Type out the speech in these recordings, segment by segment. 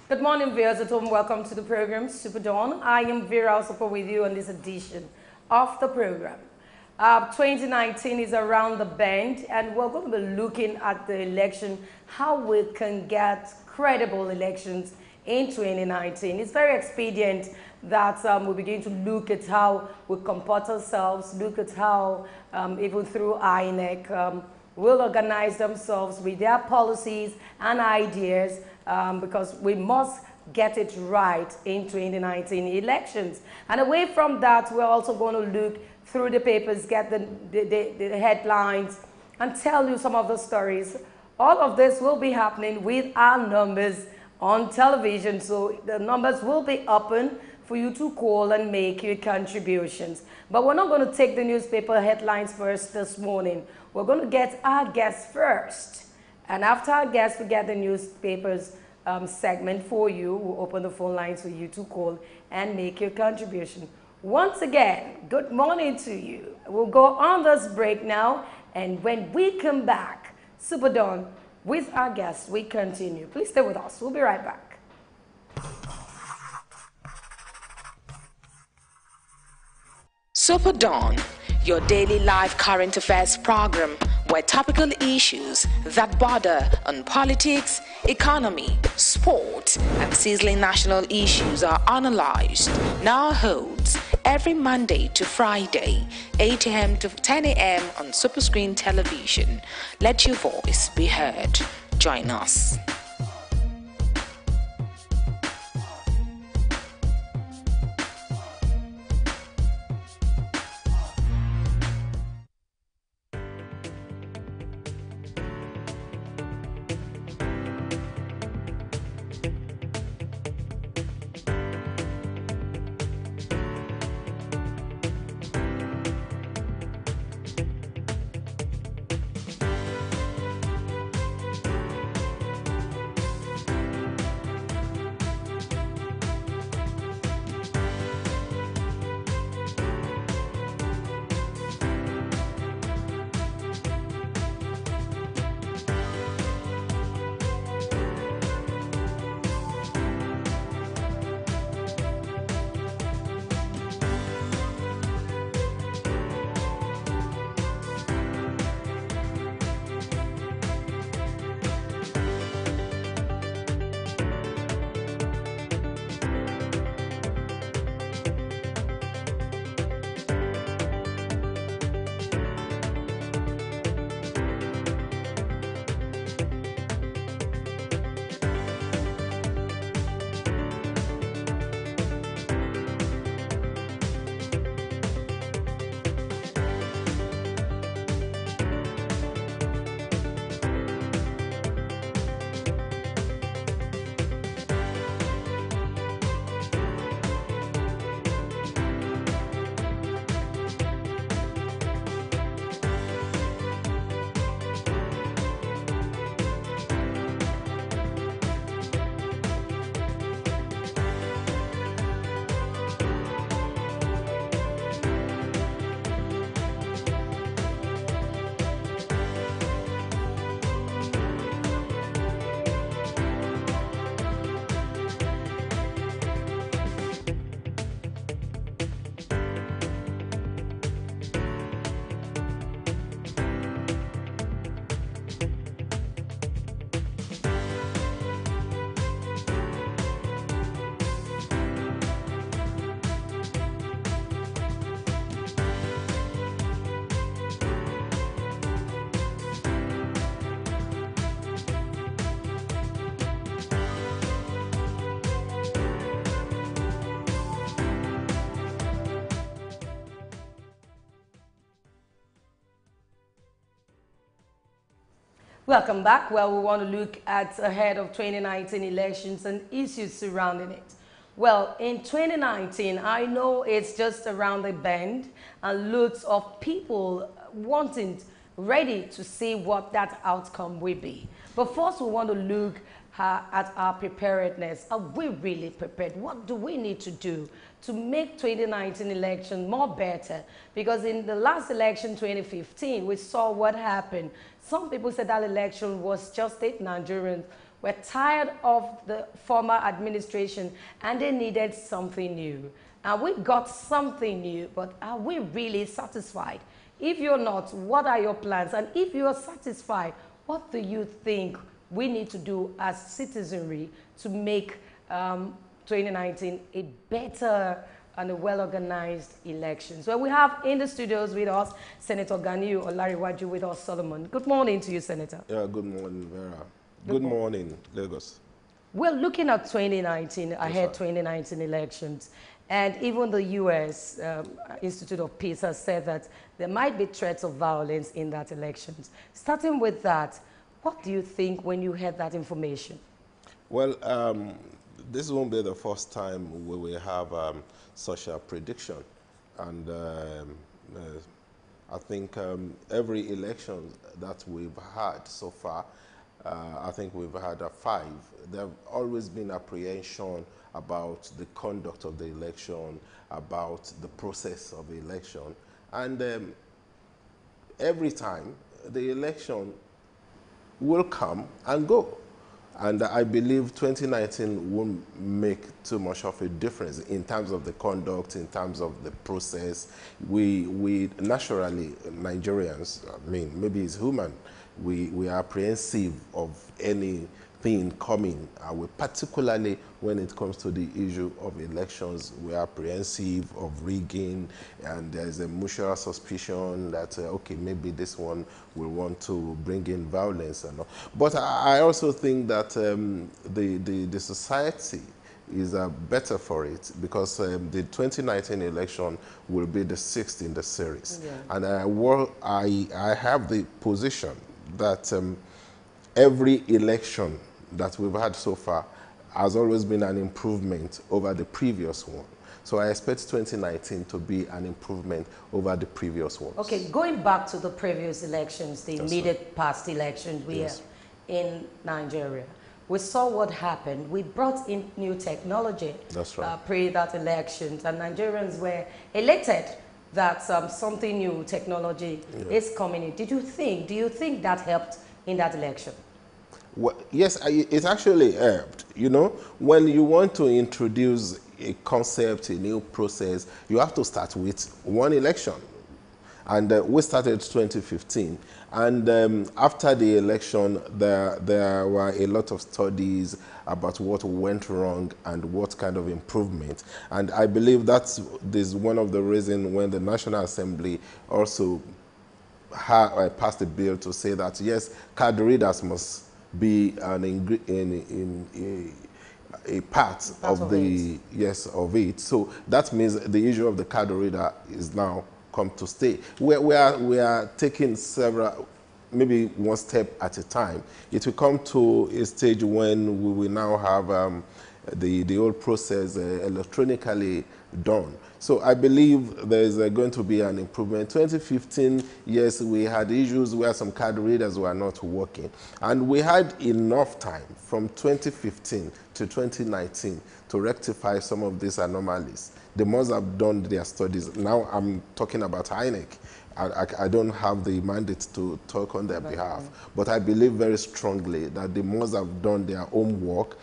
Good morning, viewers at home. Welcome to the program, Superdawn. I am Vera, also with you on this edition of the program. 2019 is around the bend, and we're going to be looking at the election, how we can get credible elections in 2019. It's very expedient that we begin to look at how we comport ourselves, look at how, even through INEC, will organize themselves with their policies and ideas, because we must get it right in 2019 elections. And away from that, we're also going to look through the papers, get the headlines, and tell you some of the stories. All of this will be happening with our numbers on television, so the numbers will be open for you to call and make your contributions. But we're not going to take the newspaper headlines first this morning. We're going to get our guests first. And after our guests, we get the newspapers segment for you. We'll open the phone lines for you to call and make your contribution. Once again, good morning to you. We'll go on this break now, and when we come back, Superdawn, with our guests, we continue. Please stay with us. We'll be right back. Superdawn, your daily live current affairs program where topical issues that border on politics, economy, sport, and sizzling national issues are analyzed, now holds every Monday to Friday, 8 a.m. to 10 a.m. on Superscreen television. Let your voice be heard. Join us. Welcome back. Well, we want to look at ahead of 2019 elections and issues surrounding it. Well, in 2019, I know it's just around the bend and lots of people ready to see what that outcome will be. But first, we want to look at our preparedness. Are we really prepared? What do we need to do to make 2019 election more better? Because in the last election, 2015, we saw what happened. Some people said that election was just 8 Nigerians were tired of the former administration and they needed something new. And we got something new, but are we really satisfied? If you're not, what are your plans? And if you're satisfied, what do you think we need to do as citizenry to make 2019 a better and a well-organized election? So we have in the studios with us Senator Ganiu Olariwaju with us, Solomon. Good morning to you, Senator. Yeah, good morning, Vera. Good morning, Lagos. We're looking at 2019, ahead 2019 elections. And even the U.S. Institute of Peace has said that there might be threats of violence in that elections. Starting with that, what do you think when you heard that information? Well, this won't be the first time we will have such a prediction. And I think every election that we've had so far, I think we've had 5. There have always been apprehension about the conduct of the election, about the process of the election. And every time, the election will come and go. And I believe 2019 won't make too much of a difference in terms of the conduct, in terms of the process. We naturally, Nigerians, I mean, maybe it's human, we are apprehensive of anything coming. Particularly when it comes to the issue of elections, we are apprehensive of rigging, and there's a mutual suspicion that, okay, maybe this one will want to bring in violence and all. But I also think that the society is better for it, because the 2019 election will be the 6th in the series. Yeah. And I have the position that every election that we've had so far has always been an improvement over the previous one. So I expect 2019 to be an improvement over the previous ones. Okay, going back to the previous elections, the immediate past elections we have in Nigeria, we saw what happened. We brought in new technology pre that elections, and Nigerians were elated that something new technology is coming in. Do you think that helped in that election? Well, yes, it actually helped. You know, when you want to introduce a concept, a new process, you have to start with one election. And we started 2015. And after the election, there were a lot of studies about what went wrong and what kind of improvement. And I believe this is one of the reasons when the National Assembly also passed a bill to say that, yes, card readers must be a part of it. So that means the issue of the card reader is now come to stay. We are taking several, maybe one step at a time. It will come to a stage when we will now have the whole process electronically done. So I believe there is going to be an improvement. 2015, yes, we had issues where some card readers were not working. And we had enough time from 2015 to 2019 to rectify some of these anomalies. They must have done their studies. Now I'm talking about INEC. I don't have the mandate to talk on their behalf. But I believe very strongly that they must have done their own work,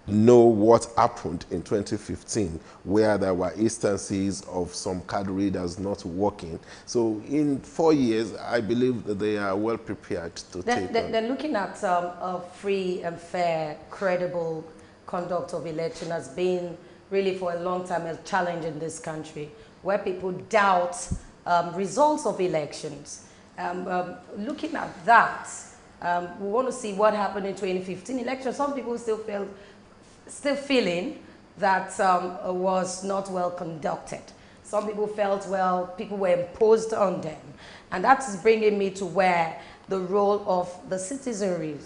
know what happened in 2015, where there were instances of some card readers not working. So in 4 years, I believe that they are well prepared to take on. They're looking at a free and fair, credible conduct of election has been really for a long time a challenge in this country, where people doubt results of elections. Looking at that, we want to see what happened in 2015 election. Some people still feeling that was not well conducted. Some people felt, well, people were imposed on them. And that is bringing me to where the role of the citizenry,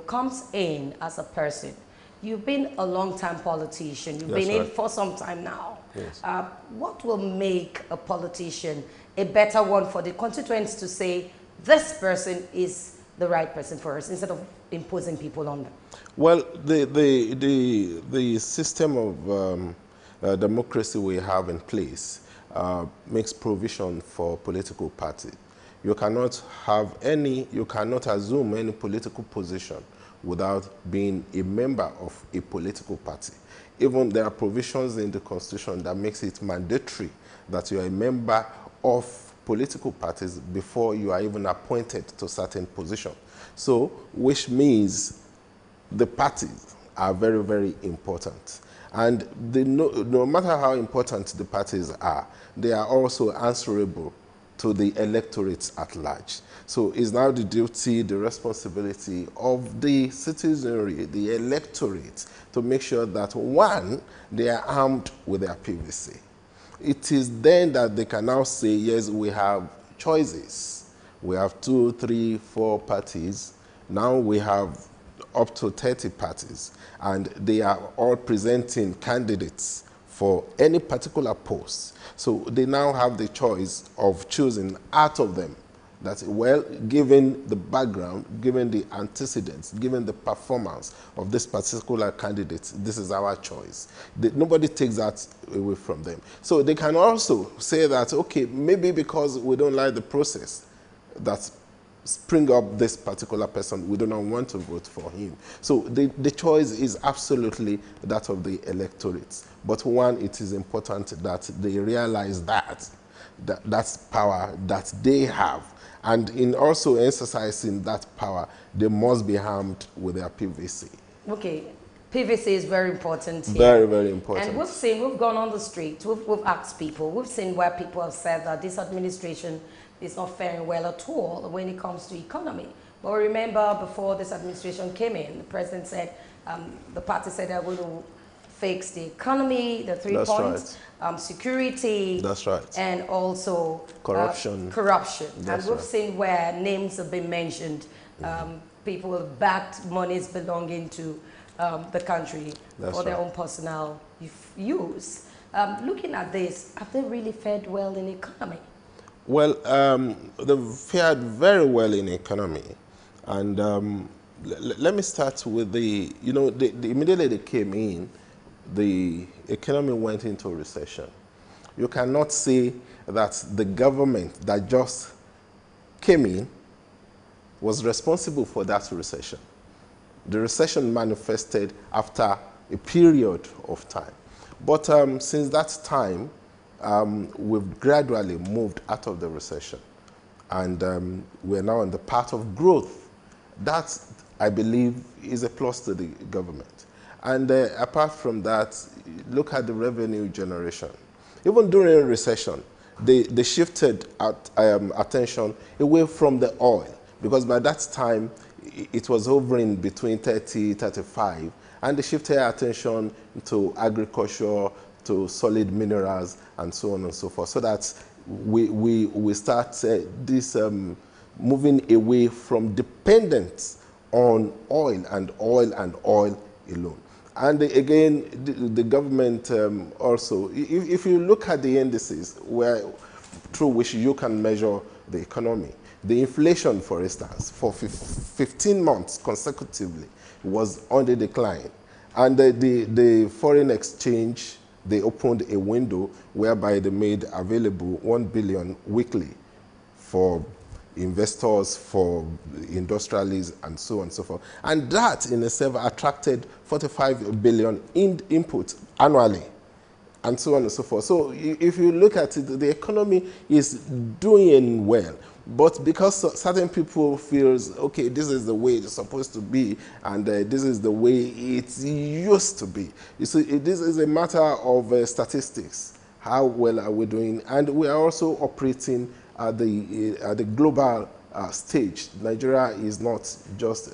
comes in as a person. You've been a long-time politician. You've been in for some time now. Yes. What will make a politician a better one for the constituents to say, this person is the right person for us, instead of imposing people on them? Well, the system of democracy we have in place makes provision for political party. You cannot assume any political position without being a member of a political party. Even there are provisions in the Constitution that makes it mandatory that you are a member of political parties before you are even appointed to certain position. So, which means the parties are very, very important. And no matter how important the parties are, they are also answerable to the electorates at large. So it's now the duty, the responsibility of the citizenry, the electorate, to make sure that, one, they are armed with their PVC. It is then that they can now say, yes, we have choices. We have 2, 3, 4 parties. Now we have up to 30 parties, and they are all presenting candidates for any particular post. So they now have the choice of choosing out of them. That's, well, given the background, given the antecedents, given the performance of this particular candidate, this is our choice. Nobody takes that away from them. So they can also say that, okay, maybe because we don't like the process that spring up this particular person, we do not want to vote for him. So the choice is absolutely that of the electorate. But one, it is important that they realize that's power that they have. And in also exercising that power, they must be armed with their PVC. Okay, PVC is very important here. Very, very important. And we've gone on the street, we've asked people, we've seen where people have said that this administration is not faring well at all when it comes to economy. But remember, before this administration came in, the president said, the party said they're going to fix the economy, the 3 That's points, right. Security. That's right. And also corruption. Corruption. That's and we've right. seen where names have been mentioned, people have backed monies belonging to the country for their own personal use. Looking at this, have they really fared well in the economy? Well, they've fared very well in economy. And let me start with immediately they came in, the economy went into recession. You cannot say that the government that just came in was responsible for that recession. The recession manifested after a period of time. But since that time, we've gradually moved out of the recession. And we're now on the path of growth. That, I believe, is a plus to the government. And apart from that, look at the revenue generation. Even during a recession, they shifted attention away from the oil, because by that time, it was hovering between 30, 35, and they shifted attention to agriculture, to solid minerals, and so on and so forth, so that we start this moving away from dependence on oil and oil alone. And again, the government also, if you look at the indices through which you can measure the economy, the inflation, for instance, for 15 months consecutively was on the decline. And the foreign exchange, they opened a window whereby they made available 1 billion weekly for investors, for industrialists, and so on and so forth. And that in itself attracted 45 billion in input annually, and so on and so forth. So if you look at it, the economy is doing well. But because certain people feel, okay, this is the way it's supposed to be, and this is the way it used to be. You see, this is a matter of statistics. How well are we doing? And we are also operating at the global stage. Nigeria is not just,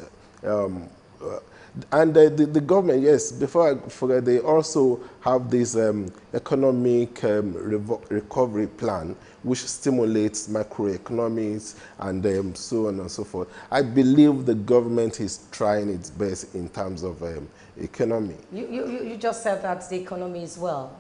and the government, yes, before I forget, they also have this economic recovery plan, which stimulates macroeconomics and so on and so forth. I believe the government is trying its best in terms of economy. You just said that the economy is well.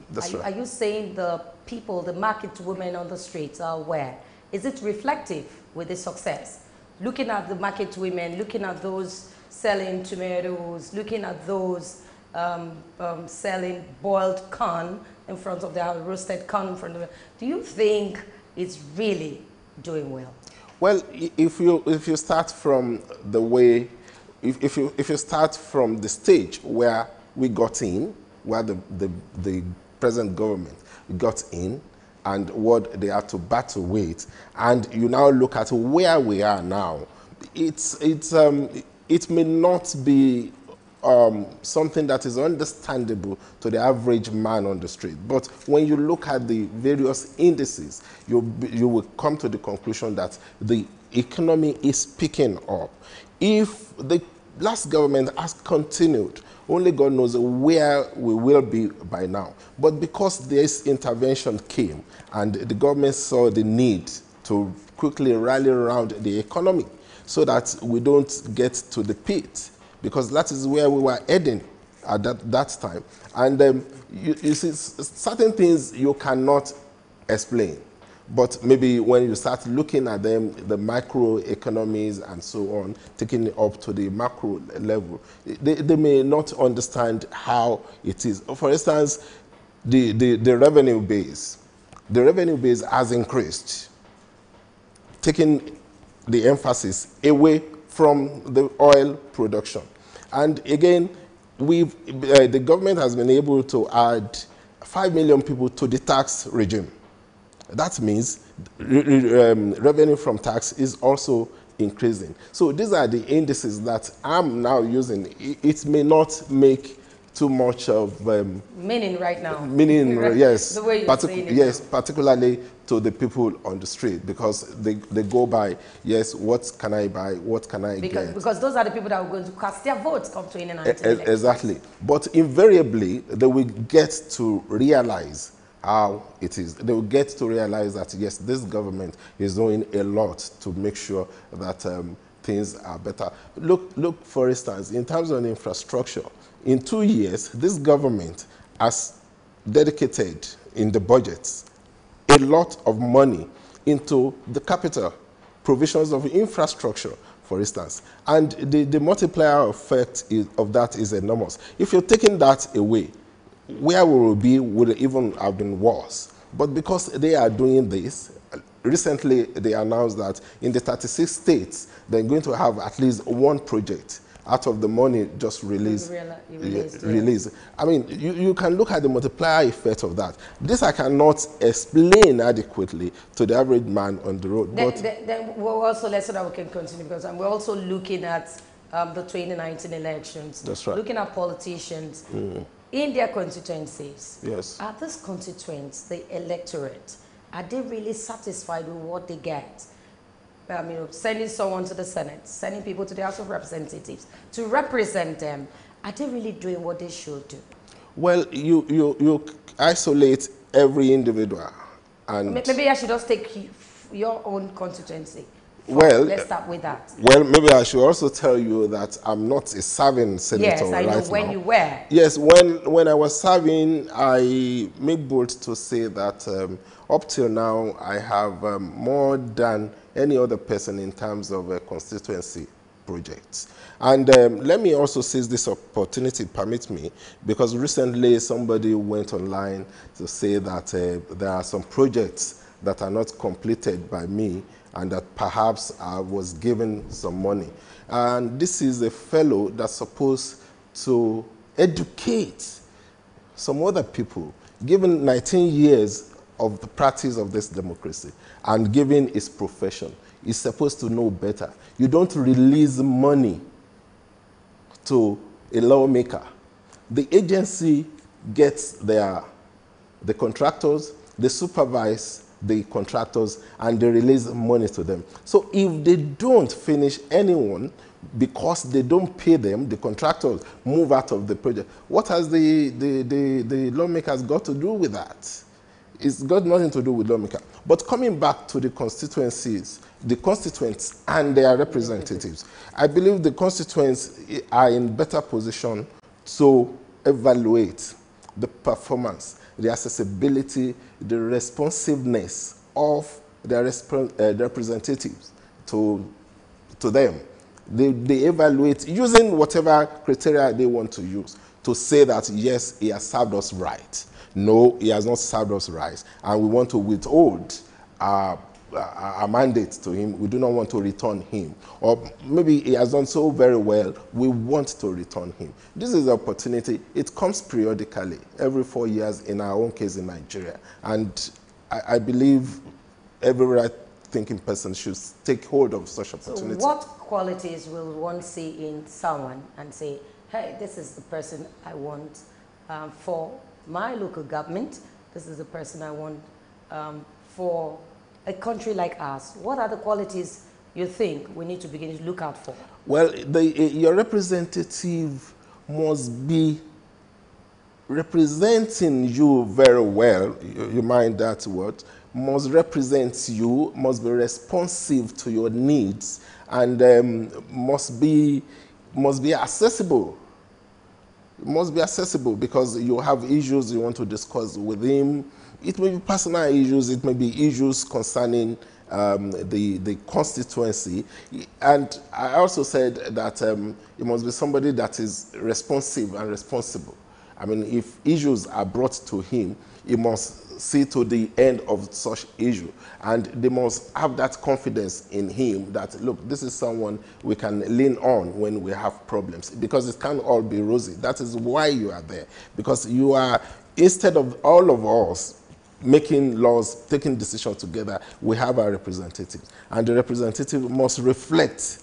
That's right. Are you saying the people, the market women on the streets are aware? Is it reflective with the success? Looking at the market women, looking at those selling tomatoes, looking at those selling boiled corn in front of their roasted corn in front of them, do you think it's really doing well? Well, if you start from the way if you start from the stage where we got in, where the present government got in, and what they had to battle with, and you now look at where we are now, it may not be something that is understandable to the average man on the street. But when you look at the various indices, you will come to the conclusion that the economy is picking up. If the last government has continued, only God knows where we will be by now. But because this intervention came and the government saw the need to quickly rally around the economy so that we don't get to the pit, because that is where we were heading at that time. And you see, certain things you cannot explain. But maybe when you start looking at them, the microeconomies and so on, taking it up to the macro level, they may not understand how it is. For instance, the revenue base. The revenue base has increased, taking the emphasis away from the oil production. And again, the government has been able to add 5 million people to the tax regime. That means revenue from tax is also increasing. So these are the indices that I'm now using. It may not make too much of meaning right now. Meaning, right. yes. The way you're saying it yes, now. particularly to the people on the street, because they go by, yes, what can I buy, what can I get? Because those are the people that are going to cast their votes come 2019. Exactly. But invariably, they will get to realize how it is. They will get to realize that, yes, this government is doing a lot to make sure that things are better. Look, for instance, in terms of infrastructure, in 2 years, this government has dedicated in the budgets a lot of money into the capital provisions of infrastructure, for instance. And the multiplier effect of that is enormous. If you're taking that away, where we will be would even have been worse. But because they are doing this, recently they announced that in the 36 states, they're going to have at least one project out of the money just released. Released. I mean, you can look at the multiplier effect of that. This I cannot explain adequately to the average man on the road. Then we'll also, let's so that we can continue, because we're also looking at the 2019 elections. That's right. Looking at politicians in their constituencies. Yes. Are these constituents, the electorate, are they really satisfied with what they get? Sending someone to the Senate, sending people to the House of Representatives to represent them, are they really doing what they should do? Well, you isolate every individual. And maybe I should just take your own constituency. Well, let's start with that. Well, maybe I should also tell you that I'm not a serving senator. Yes, I know when you were. Yes, when I was serving, I made bold to say that up till now, I have more than any other person in terms of constituency projects. And let me also seize this opportunity, permit me, because recently somebody went online to say that there are some projects that are not completed by me and that perhaps I was given some money. And this is a fellow that's supposed to educate some other people, given 19 years of the practice of this democracy and given his profession. He's supposed to know better. You don't release money to a lawmaker. The agency gets the contractors, they supervise the contractors, and they release money to them. So if they don't finish anyone because they don't pay them, the contractors move out of the project. What has the lawmakers got to do with that? It's got nothing to do with lawmakers. But coming back to the constituencies, the constituents and their representatives, I believe the constituents are in better position to evaluate the performance, the accessibility, the responsiveness of their representatives to them. They evaluate using whatever criteria they want to use to say that, yes, he has served us right. No, he has not served us right. And we want to withhold a mandate to him. We do not want to return him. Or maybe he has done so very well, we want to return him. This is an opportunity. It comes periodically, every 4 years in our own case in Nigeria. And I believe every right-thinking person should take hold of such opportunity. So what qualities will one see in someone and say, hey, this is the person I want for my local government, this is the person I want for a country like ours? What are the qualities you think we need to begin to look out for? Well, your representative must be representing you very well. You mind that word? Must represent you, must be responsive to your needs, and must be accessible. Must be accessible because you have issues you want to discuss with him. It may be personal issues, it may be issues concerning the constituency. And I also said that it must be somebody that is responsive and responsible. I mean, if issues are brought to him, he must see to the end of such issue. And they must have that confidence in him that, look, this is someone we can lean on when we have problems. Because it can't all be rosy. That is why you are there. Because you are, instead of all of us making laws, taking decisions together, we have our representatives. And the representative must reflect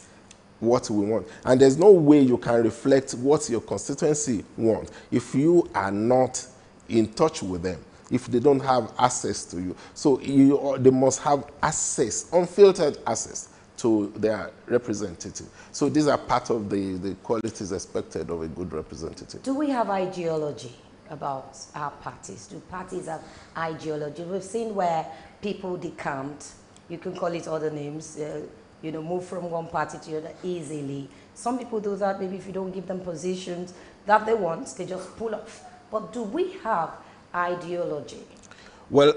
what we want. And there's no way you can reflect what your constituency wants if you are not in touch with them, if they don't have access to you. So they must have access, unfiltered access to their representative. So these are part of the qualities expected of a good representative. Do we have ideology about our parties? Do parties have ideology? We've seen where people decamped, you can call it other names, you know, move from one party to the other easily. Some people do that, maybe if you don't give them positions that they want, they just pull off. But do we have ideology? Well,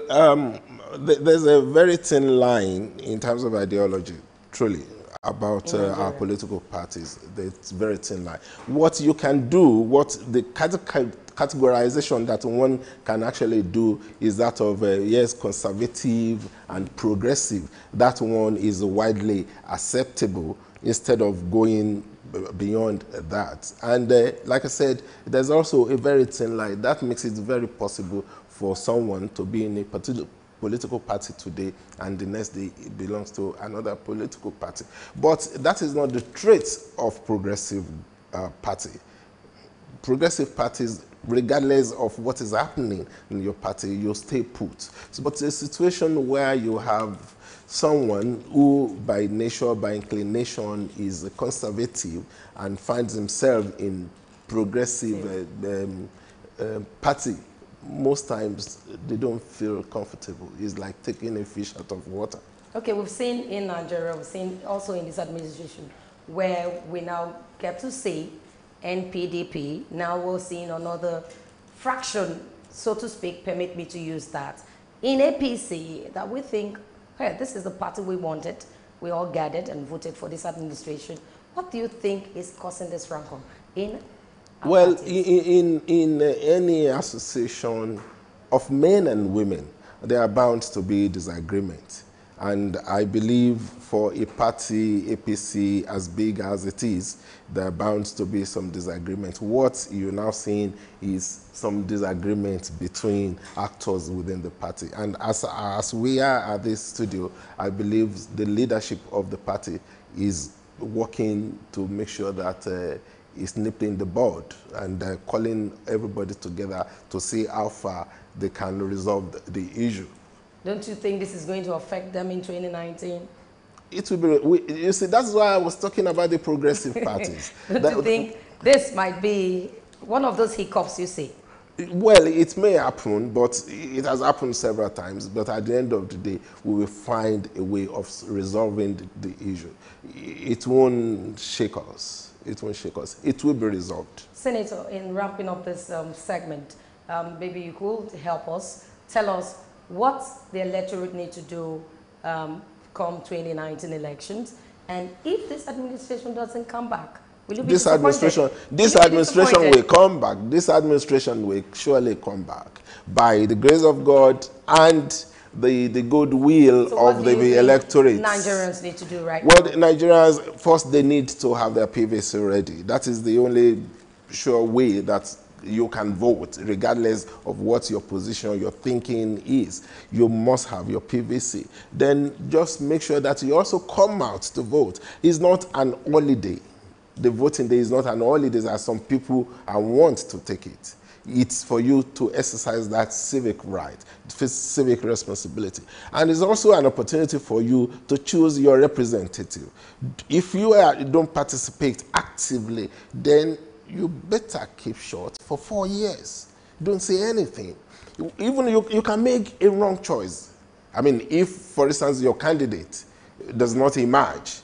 there's a very thin line in terms of ideology, truly, about our political parties. It's very thin line. What you can do, what the categorization that one can actually do is that of, yes, conservative and progressive. That one is widely acceptable instead of going beyond that. And like I said, there's also a very thin line. That makes it very possible for someone to be in a particular political party today and the next day it belongs to another political party. But that is not the trait of progressive party. Progressive parties, regardless of what is happening in your party, you stay put. So, but a situation where you have someone who by nature, by inclination is a conservative and finds himself in progressive party, most times they don't feel comfortable. It's like taking a fish out of water. Okay, we've seen in Nigeria, we've seen also in this administration where we now get to see NPDP. Now we're seeing another fraction, so to speak, permit me to use that, in APC that we think, hey, this is the party we wanted. We all gathered and voted for this administration. What do you think is causing this rancor in our parties? in any association of men and women, there are bound to be disagreement. And I believe for a party, APC, as big as it is, there are bound to be some disagreement. What you're now seeing is some disagreement between actors within the party. And as we are at this studio, I believe the leadership of the party is working to make sure that it's nipping the bud and calling everybody together to see how far they can resolve the issue. Don't you think this is going to affect them in 2019? It will be. You see, that's why I was talking about the progressive parties. Don't you think this might be one of those hiccups you see? Well, it may happen, but it has happened several times. But at the end of the day, we will find a way of resolving the issue. It won't shake us. It won't shake us. It will be resolved. Senator, in wrapping up this segment, maybe you could help us, tell us what the electorate need to do come 2019 elections, and if this administration doesn't come back, will you be disappointed? This administration will come back. This administration will surely come back by the grace of God and the goodwill So what of do you the think electorate. Nigerians need to do right Well, now? the Nigerians, first they need to have their PVC ready. That is the only sure way that you can vote, regardless of what your position, your thinking is. You must have your PVC. Then just make sure that you also come out to vote. It's not an holiday. The voting day is not an holiday as some people want to take it. It's for you to exercise that civic right, civic responsibility. And it's also an opportunity for you to choose your representative. If you don't participate actively, then you better keep short for 4 years. Don't say anything. Even you can make a wrong choice. I mean, if, for instance, your candidate does not emerge,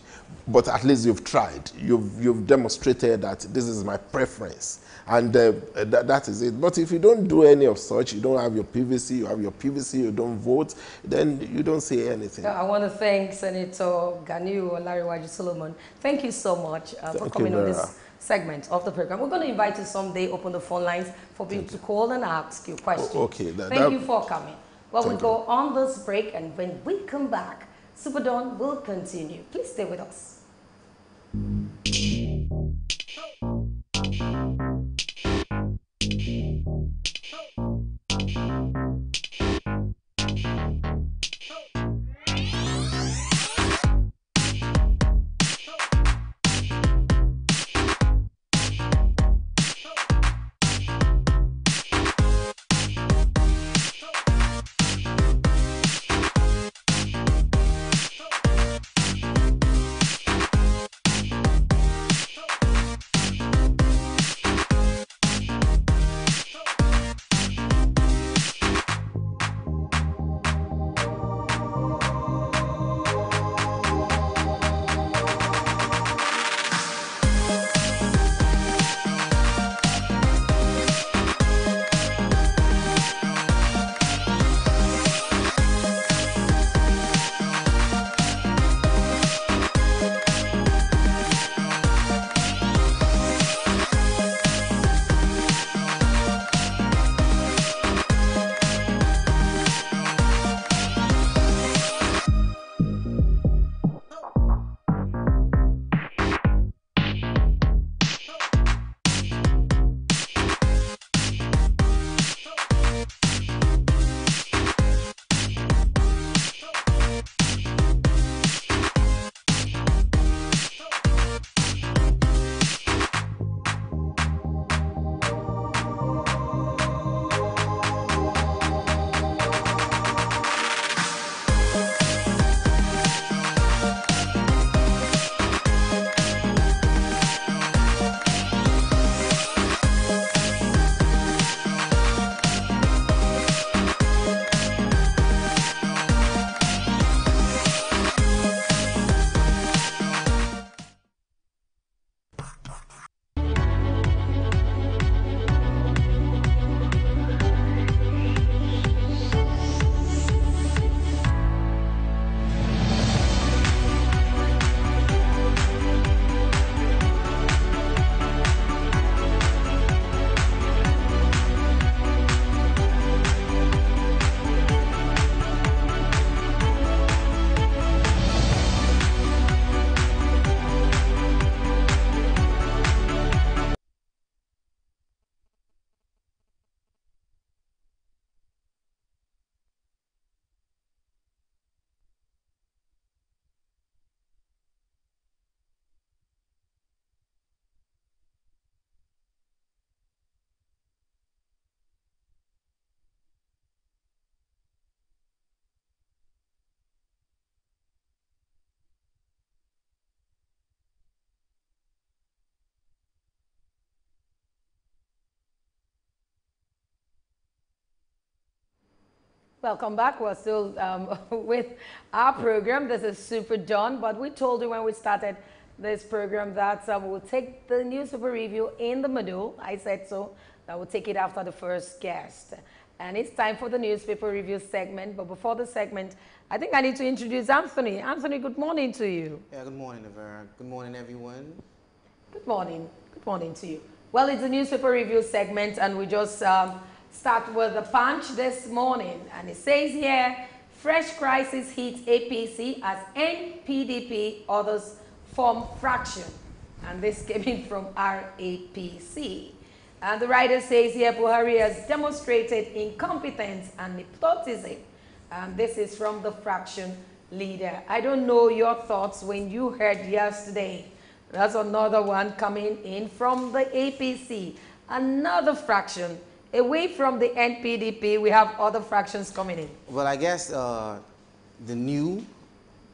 but at least you've tried. You've demonstrated that this is my preference. And that is it. But if you don't do any of such, you don't have your PVC, you have your PVC, you don't vote, then you don't say anything. I want to thank Senator Ganiu Olariwaju Solomon. Thank you so much for coming on this segment of the program. We're going to invite you someday, open the phone lines for people to call and ask you questions. Okay. Thank you for coming. Well, we'll go on this break, and when we come back, Superdawn will continue. Please stay with us. Welcome back. We're still with our program. This is Superdawn, but we told you when we started this program that we'll take the newspaper review in the middle. I said so. That we'll take it after the first guest. And it's time for the newspaper review segment. But before the segment, I think I need to introduce Anthony. Anthony, good morning to you. Yeah, good morning, Avera. Good morning, everyone. Good morning. Good morning to you. Well, it's a newspaper review segment, and we just start with the Punch this morning. And it says here, Fresh crisis hits APC as NPDP others form fraction. And this came in from RAPC. And the writer says here, Buhari has demonstrated incompetence and nepotism. And this is from the fraction leader. I don't know your thoughts when you heard yesterday. That's another one coming in from the APC. Another fraction. Away from the NPDP, we have other fractions coming in. Well, I guess the new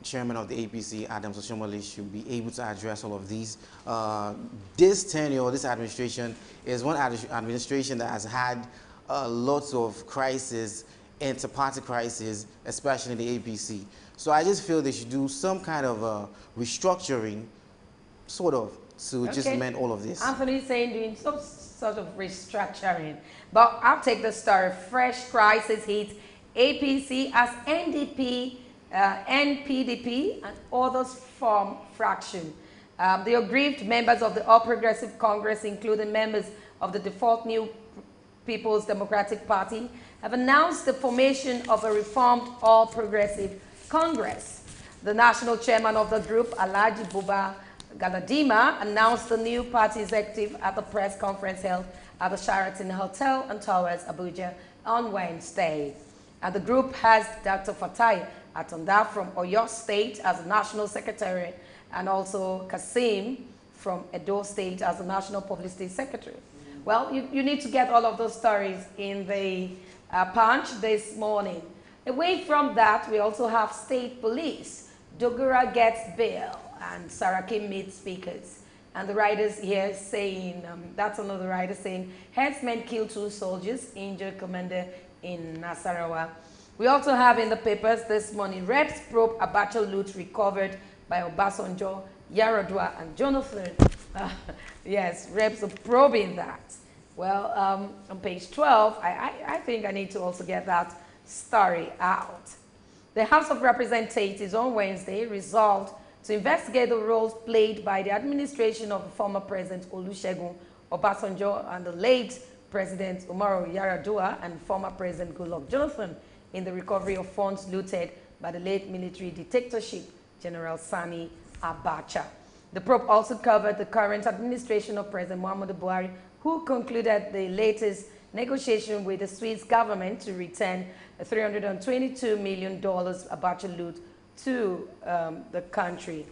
chairman of the APC, Adams Oshomole, should be able to address all of these. This tenure, this administration, is one administration that has had lots of crises, inter-party crises, especially in the APC. So I just feel they should do some kind of restructuring, sort of, to just mend all of this. Anthony is saying doing some sort of restructuring. But I'll take the story. Fresh crisis hits APC as NDP, NPDP, and others form fraction. The aggrieved members of the All Progressive Congress, including members of the default New People's Democratic Party, have announced the formation of a reformed All Progressive Congress. The national chairman of the group, Alhaji Buba Galadima, announced the new party executive at the press conference held at the Sheraton Hotel and Towers, Abuja, on Wednesday. And the group has Dr. Fatai Atanda from Oyo State as the national secretary, and also Kasim from Edo State as the national publicity secretary. Well, you need to get all of those stories in the Punch this morning. Away from that, we also have state police. Dogura gets bail and Saraki meets speakers. And the writers here saying, that's another writer saying, headsmen kill 2 soldiers, injured commander in Nasarawa. We also have in the papers this morning, reps probe Abacha loot recovered by Obasanjo, Yaradua, and Jonathan. Yes, reps are probing that. Well, on page 12, I think I need to also get that story out. The House of Representatives on Wednesday resolved to investigate the roles played by the administration of former President Olusegun Obasanjo and the late President Umaru Yar'Adua and former President Goodluck Jonathan in the recovery of funds looted by the late military dictatorship General Sani Abacha. The probe also covered the current administration of President Muhammadu Buhari, who concluded the latest negotiation with the Swiss government to return $322 million Abacha loot to the country.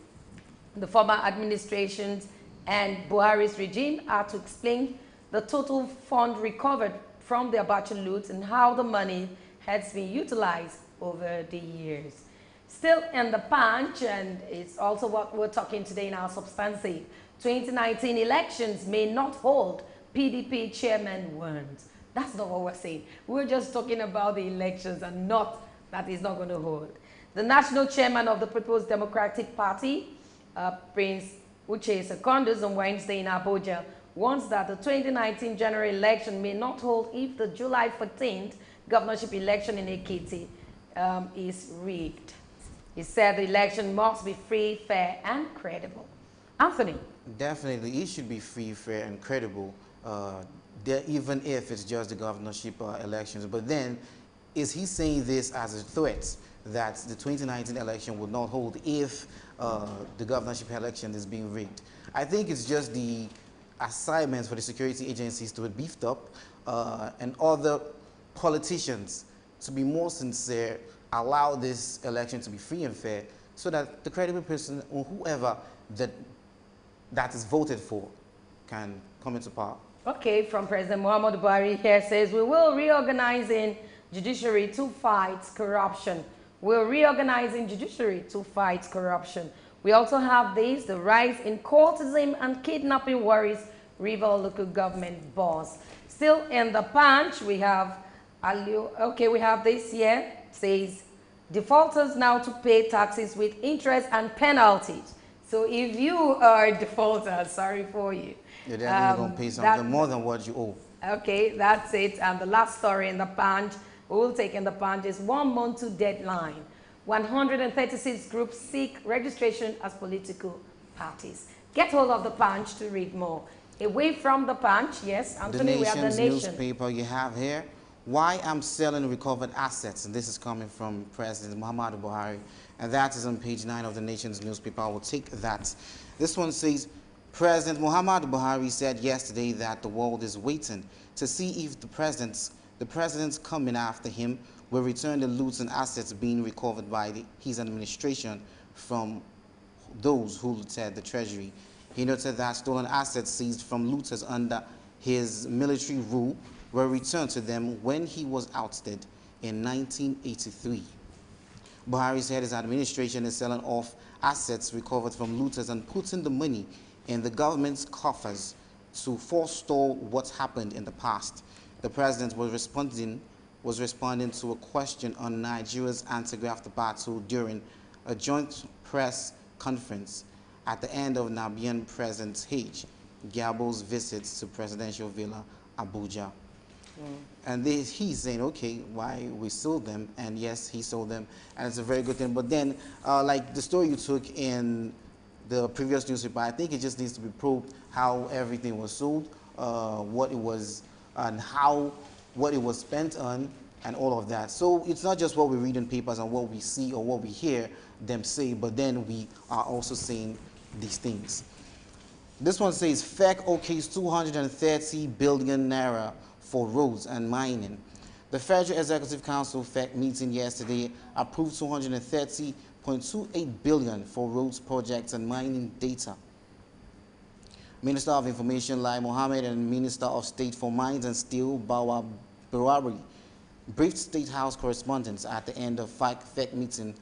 The former administrations and Buhari's regime are to explain the total fund recovered from the Abacha loot and how the money has been utilized over the years. Still in the Punch, and it's also what we're talking today in our substantive, 2019 elections may not hold, PDP chairman warns. That's not what we're saying. We're just talking about the elections and not that it's not going to hold. The national chairman of the People's Democratic Party, Prince Uche Secondos, on Wednesday in Abuja, warns that the 2019 general election may not hold if the July 14th governorship election in Ekiti is rigged. He said the election must be free, fair, and credible. Anthony? Definitely, it should be free, fair, and credible, even if it's just the governorship elections. But then, is he saying this as a threat that the 2019 election would not hold if the governorship election is being rigged? I think it's just the assignments for the security agencies to be beefed up and other politicians to be more sincere, allow this election to be free and fair so that the credible person or whoever that is voted for can come into power. Okay, from President Muhammadu Buhari here says, we will reorganizing judiciary to fight corruption. We're reorganizing judiciary to fight corruption. We also have this, the rise in cultism and kidnapping worries, rival local government boss. Still in the Punch, we have, we have this here, says, defaulters now to pay taxes with interest and penalties. So if you are a defaulter, sorry for you. You're definitely going to pay something more than what you owe. Okay, that's it. And the last story in the Punch, we will take in the Punch, is 1 month to deadline. 136 groups seek registration as political parties. Get hold of the Punch to read more. Away from the Punch, yes, Anthony, we have the Nation. Newspaper you have here. why I'm selling recovered assets, and this is coming from President Muhammadu Buhari, and that is on page 9 of the Nation's newspaper. I will take that. This one says, President Muhammadu Buhari said yesterday that the world is waiting to see if the president's coming after him will return the loot and assets being recovered by his administration from those who looted the treasury. He noted that stolen assets seized from looters under his military rule were returned to them when he was ousted in 1983. Buhari said his administration is selling off assets recovered from looters and putting the money in the government's coffers to forestall what happened in the past. The president was responding to a question on Nigeria's anti-graft battle during a joint press conference at the end of Namibian President H. Gabo's visits to Presidential Villa, Abuja. And he's saying, okay, why we sold them, and yes, he sold them, and it's a very good thing. But then, like the story you took in the previous newspaper, I think it just needs to be probed how everything was sold, what it was, and what it was spent on, and all of that. So it's not just what we read in papers and what we see or what we hear them say, but then we are also saying these things. This one says, FEC okays 230 billion naira for roads and mining. The Federal Executive Council FEC meeting yesterday approved 230.28 billion for roads projects and mining data. Minister of Information Lai Mohammed and Minister of State for Mines and Steel Bawa Burari briefed State House correspondents at the end of FEC meeting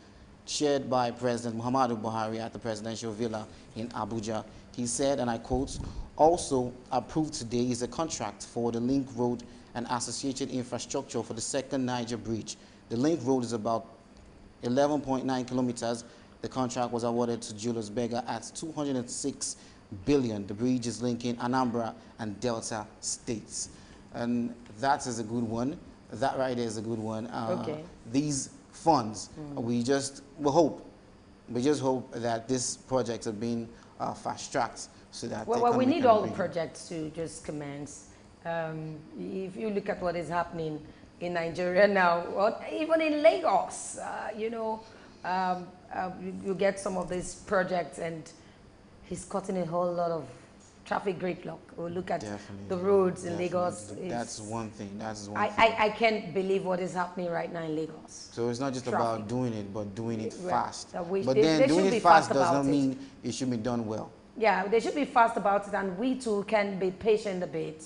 chaired by President Muhammadu Buhari at the Presidential Villa in Abuja. He said, and I quote, also approved today is a contract for the Link Road and associated infrastructure for the second Niger Bridge. The Link Road is about 11.9 kilometers. The contract was awarded to Julius Berger at 206 billion. The bridge is linking Anambra and Delta states. And that is a good one. That right there is a good one. Okay. These funds, we just hope that these projects are being fast-tracked so that well, we need all the projects to just commence. If you look at what is happening in Nigeria now, or even in Lagos, you get some of these projects and he's cutting a whole lot of traffic gridlock. We'll look at the roads in Lagos. That's one thing. I can't believe what is happening right now in Lagos. So it's not just about doing it, but doing it fast. But then doing it fast does not mean it should be done well. Yeah, they should be fast about it, and we too can be patient a bit.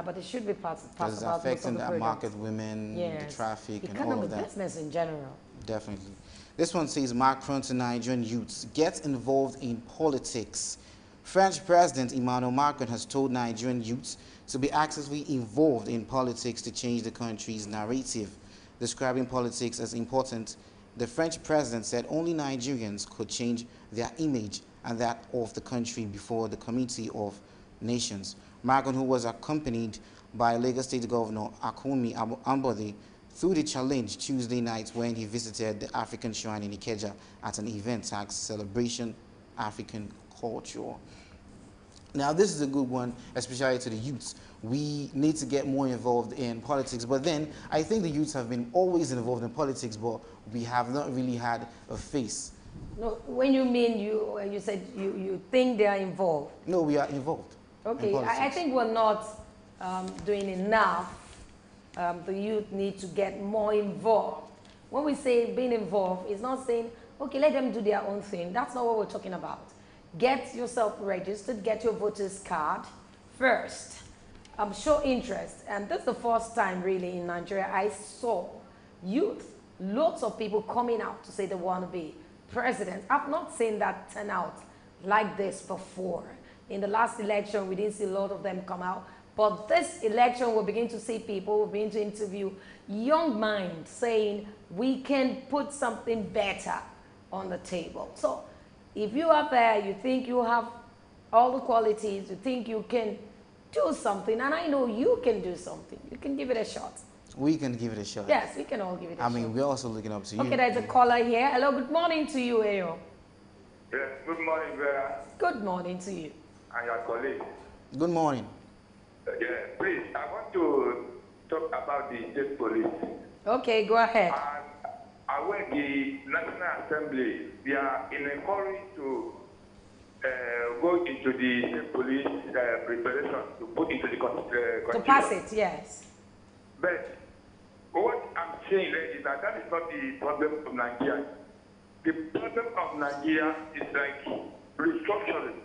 But it should be fast about it. It's affecting the market women, the traffic, and all of that. Business in general. Definitely. This one says, Macron to Nigerian youths, get involved in politics. French President Emmanuel Macron has told Nigerian youths to be actively involved in politics to change the country's narrative. Describing politics as important, the French president said only Nigerians could change their image and that of the country before the Committee of Nations. Macron, who was accompanied by Lagos State Governor Akunmi Ambode, threw the challenge Tuesday night when he visited the African Shrine in Ikeja at an event tagged Celebration African Culture. Now, this is a good one, especially to the youths. We need to get more involved in politics, but then I think the youths have been always involved in politics, but we have not really had a face. No, when you mean you said you think they are involved. No, we are involved. Okay, I think we're not doing enough. The youth need to get more involved. When we say being involved, it's not saying, okay, let them do their own thing. That's not what we're talking about. Get yourself registered, get your voter's card first. Show interest. And that's the first time really in Nigeria I saw youth, lots of people coming out to say they want to be president. I've not seen that turn out like this before. In the last election, we didn't see a lot of them come out. But this election, we'll begin to see people, we'll begin to interview young minds saying we can put something better on the table. So if you are there, you think you have all the qualities, you think you can do something, and I know you can do something, you can give it a shot. We can give it a shot. Yes, we can all give it a shot. I mean, we're also looking up to you. Okay, there's a caller here. Hello, good morning to you, Ayo. Yes, good morning, Vera. Good morning to you. And your colleague. Good morning. Yeah, please, I want to talk about the state police. Okay, go ahead. And I went the National Assembly. We are in a hurry to go into the state police preparation to put into the constitution. To pass it, yes. But what I'm saying is that that is not the problem of Nigeria. The problem of Nigeria is like restructuring,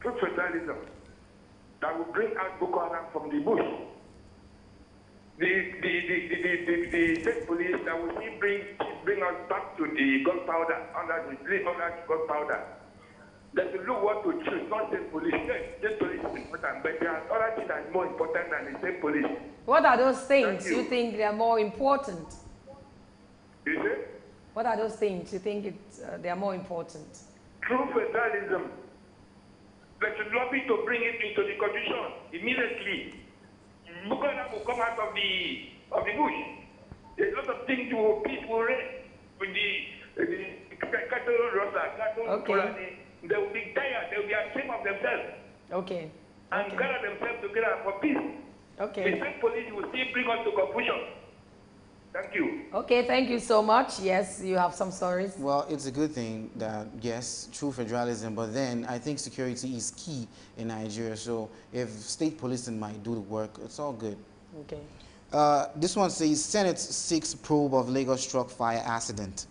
through federalism, that will bring out Boko Haram from the bush. The state police that will still bring us back to the gunpowder, under gunpowder. That will look what to choose, not state police. Yes, state police is important, but there are other things that are more important than the state police. What are those things you think they are more important? You see? What are those things you think they are more important? True federalism. They should lobby to bring it into the constitution immediately. Boko Haram will come out of the bush. There's a lot of things people raise with the cattle roster, Okay. They will be tired. They will be ashamed of themselves. Okay. And gather themselves together for peace. Okay. The same police will still bring us to confusion. Thank you. Okay, thank you so much. Yes, you have some stories. Well, it's a good thing that, yes, true federalism, but then I think security is key in Nigeria. So if state policing might do the work, it's all good. Okay. This one says, Senate seeks probe of Lagos truck fire accident.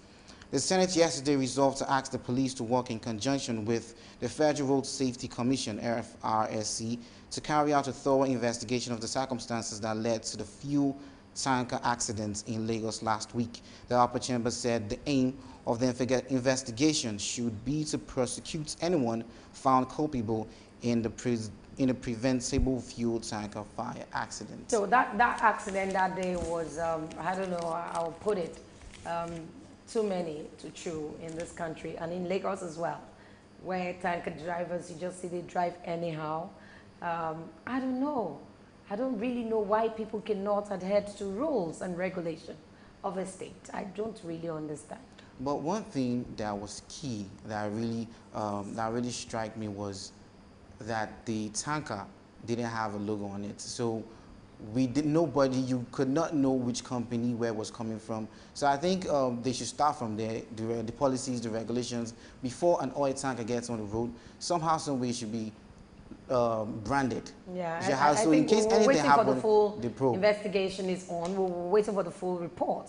The Senate yesterday resolved to ask the police to work in conjunction with the Federal Road Safety Commission, FRSC, to carry out a thorough investigation of the circumstances that led to the fuel tanker accidents in Lagos last week. The upper chamber said the aim of the investigation should be to prosecute anyone found culpable in the preventable fuel tanker fire accident. So that accident that day was, I don't know how I'll put it, too many to chew in this country and in Lagos as well, where tanker drivers, you just see they drive anyhow. I don't know. I don't really know why people cannot adhere to rules and regulation of a state. I don't really understand. But one thing that was key that really struck me was that the tanker didn't have a logo on it. So you could not know which company, where it was coming from. So I think they should start from there, the policies, the regulations, before an oil tanker gets on the road. Somehow, some way it should be branded. Yeah, I think in case we're anything waiting for happens, the full the probe. investigation is on. We're waiting for the full report.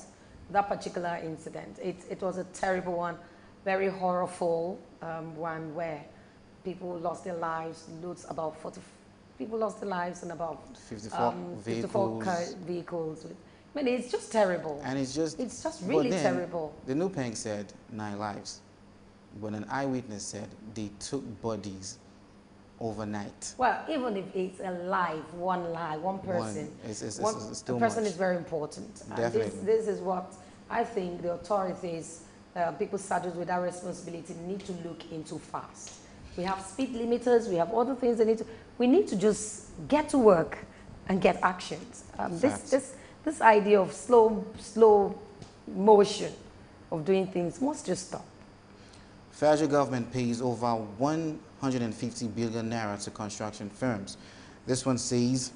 That particular incident, it was a terrible one, very horrible one where people lost their lives. About 40 people lost their lives and about 54 vehicles. I mean, it's just terrible. And it's just really terrible. The NUPENG said 9 lives, but an eyewitness said they took bodies overnight. Well, even if it's a life, one person, the person is very important. Definitely. And this is what I think the authorities, people saddled with that responsibility, need to look into fast. We have speed limiters, we have other things we need to just get to work and get actions. This idea of slow motion of doing things must just stop. Federal government pays over 150 billion naira to construction firms. This one says,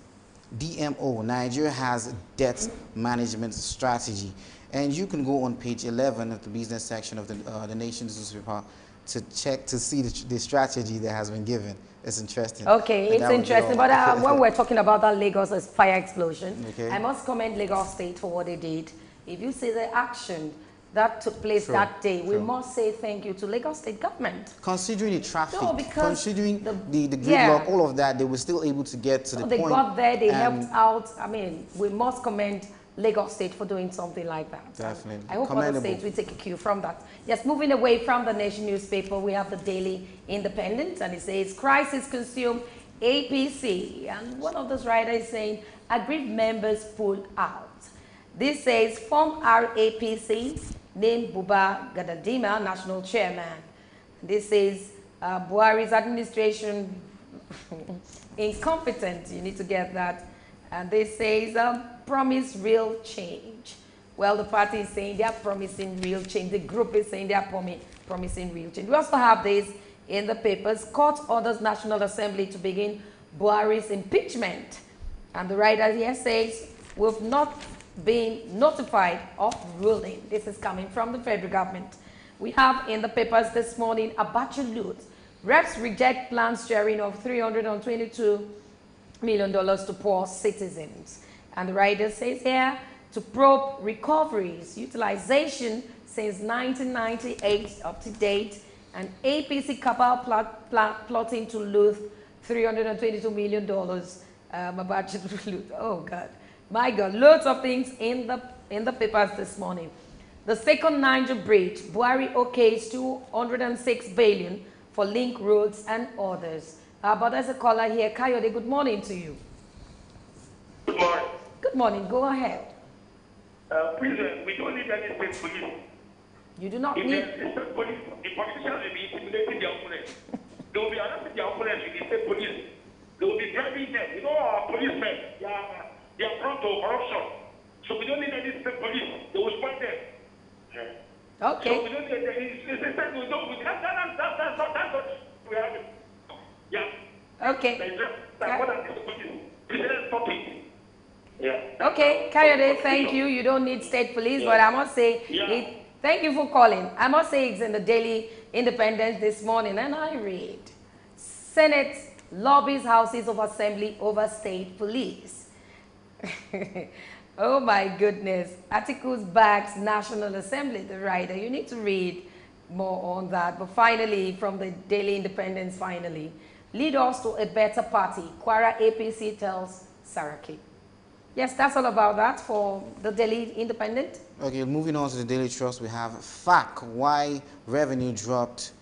DMO, Nigeria has debt management strategy. And you can go on page 11 of the business section of the Nation's newspaper to check to see the strategy that has been given. It's interesting. Okay, it's interesting. But when we're talking about that Lagos fire explosion, okay, I must commend Lagos State for what they did. If you see the action that took place that day, we must say thank you to Lagos State government. Considering the traffic, considering the gridlock, all of that, they were still able to get to the point. They got there, they helped out. I mean, we must commend Lagos State for doing something like that. Definitely. I hope other states will take a cue from that. Yes, moving away from the Nation newspaper, we have the Daily Independent, and it says, crisis consume APC. And one of those writers is saying, aggrieved members pull out. This says, form RAPC, named Buba Gadadima, national chairman. This says, Buhari's administration incompetent. You need to get that. And this says, promise real change. Well, the party is saying they are promising real change. The group is saying they are promising real change. We also have this in the papers. Court orders National Assembly to begin Buhari's impeachment. And the writer here says, we've not been notified of ruling. This is coming from the federal government. We have in the papers this morning, Abacha loot. Reps reject plans sharing of $322 million to poor citizens. And the writer says here, to probe recoveries, utilization since 1998 up to date, and APC cabal plotting to loot $322 million. About loot. Oh God, my God, loads of things in the papers this morning. The second Niger bridge, Buhari okays $206 billion for link roads and others. But there's a caller here, Kayode. Good morning to you. Good morning. Good morning. Go ahead. Please, we don't need any state police. You do not If need. there's state police, the politicians will be intimidating their opponents. They will be arresting their opponents with the state police. They will be driving them. You know, our policemen, they are prone to corruption. So we don't need any state police. They will fight them. Okay. So we don't need any. That's what we have. Yeah. Okay. That's what I'm police. Let's stop it. Yeah. Okay, Kayode, thank you. You don't need state police, but I must say, thank you for calling. I must say it's in the Daily Independence this morning, and I read, Senate lobbies houses of assembly over state police. Oh my goodness. Articles backs National Assembly, the writer. You need to read more on that. But finally, from the Daily Independence, finally, lead us to a better party. Kwara APC tells Saraki. Yes, that's all about that for the Daily Independent. Okay, moving on to the Daily Trust, we have FAC, why revenue dropped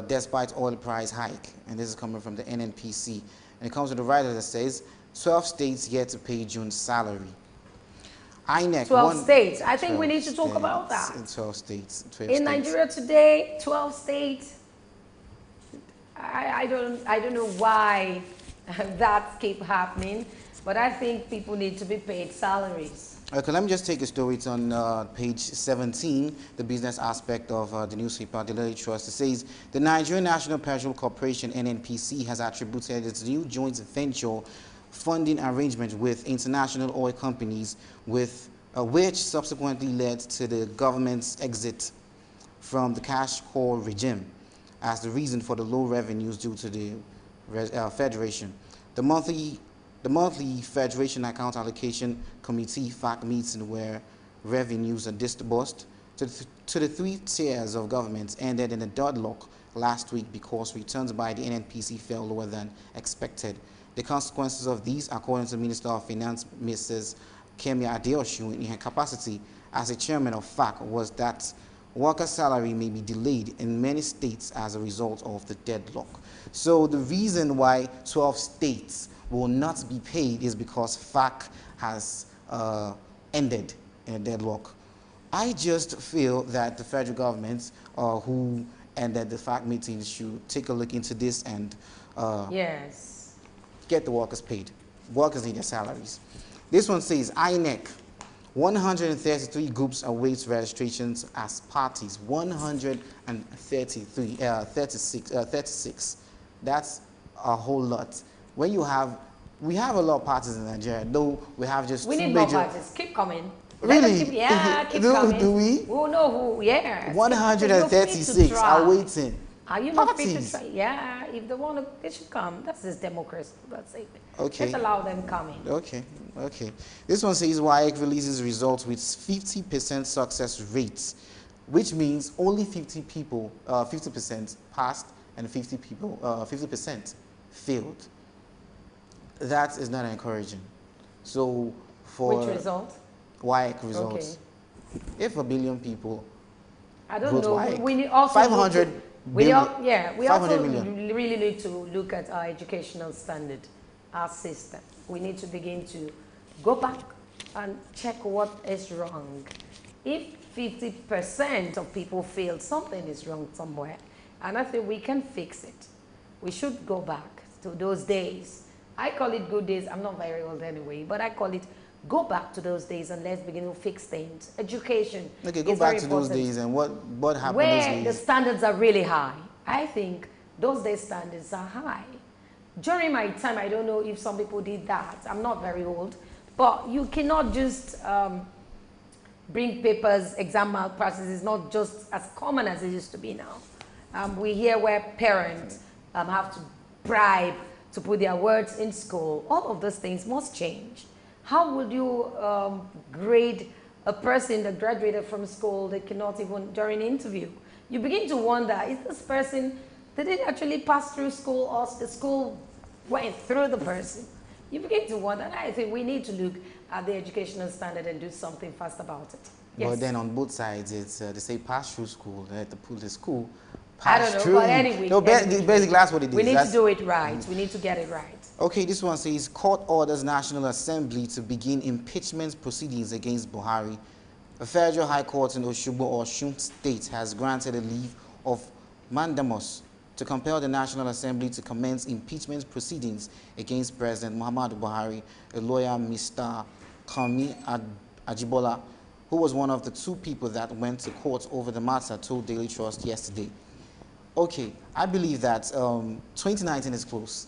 despite oil price hike. And this is coming from the NNPC. And it comes with the writer that says, 12 states yet to pay June's salary. INEC, 12 states. I think we need to talk about that. 12 states. 12 in states. Nigeria today, 12 states. I don't know why that keep happening, but I think people need to be paid salaries. Okay, let me just take a story. It's on page 17, the business aspect of the newspaper, the Daily Trust. It says, the Nigerian National Petroleum Corporation, NNPC, has attributed its new joint venture funding arrangement with international oil companies, with which subsequently led to the government's exit from the cash call regime as the reason for the low revenues due to the federation. The monthly Federation Account Allocation Committee FAC meeting where revenues are disbursed to the three tiers of governments ended in a deadlock last week because returns by the NNPC fell lower than expected. The consequences of these, according to Minister of Finance, Mrs. Kemi Adeosun, in her capacity as a chairman of FAC, was that worker salary may be delayed in many states as a result of the deadlock. So the reason why 12 states will not be paid is because FAC has ended in a deadlock. I just feel that the federal government who ended the FAC meeting should take a look into this and Yes. get the workers paid. Workers need their salaries. This one says, INEC, 133 groups await registrations as parties. 36. That's a whole lot. When you have, we have a lot of parties in Nigeria, though we have just We two need major. more parties. Keep coming. Really? Keep coming. Do we? We'll know who, yeah. 136 are waiting. Are you not free to Parties. try? Yeah, if they want to, they should come. That's just democracy. That's it. Okay. Let's allow them coming. Okay. This one says WAEC releases results with 50% success rates, which means only 50% passed and 50% failed. That is not encouraging. So for Which result? WAEC results, Okay. if 1 billion people I don't vote know. WAEC, We need also 500 we billion, we 500 also million. really need to look at our educational standard, our system. We need to begin to go back and check what is wrong. If 50% of people feel something is wrong somewhere, and I think we can fix it. We should go back to those days. I call it good days. I'm not very old anyway, but I call it go back to those days and let's begin to fix things. Education. Okay, go is back very to those important. days and what happened Where those the days? standards are really high. I think those days standards are high. During my time, I don't know if some people did that. I'm not very old. But you cannot just bring papers, exam malpractice is not just as common as it used to be now. We hear where parents have to bribe to put their words in school. All of those things must change. How would you grade a person that graduated from school that cannot even, during an interview? You begin to wonder, is this person, did it actually pass through school or the school went through the person? You begin to wonder, and I think we need to look at the educational standard and do something fast about it. Yes. But then on both sides, it's they say pass through school. They have to put the school I pass don't know, through. but anyway. No, basically that's what it is. We need to do it right. We need to get it right. Okay, this one says, court orders National Assembly to begin impeachment proceedings against Buhari. A federal high court in Osogbo or Osun State has granted a leave of mandamus to compel the National Assembly to commence impeachment proceedings against President Muhammadu Buhari. A lawyer, Mr. Kami Ajibola, who was one of the two people that went to court over the matter, told Daily Trust yesterday. Okay, I believe that 2019 is close.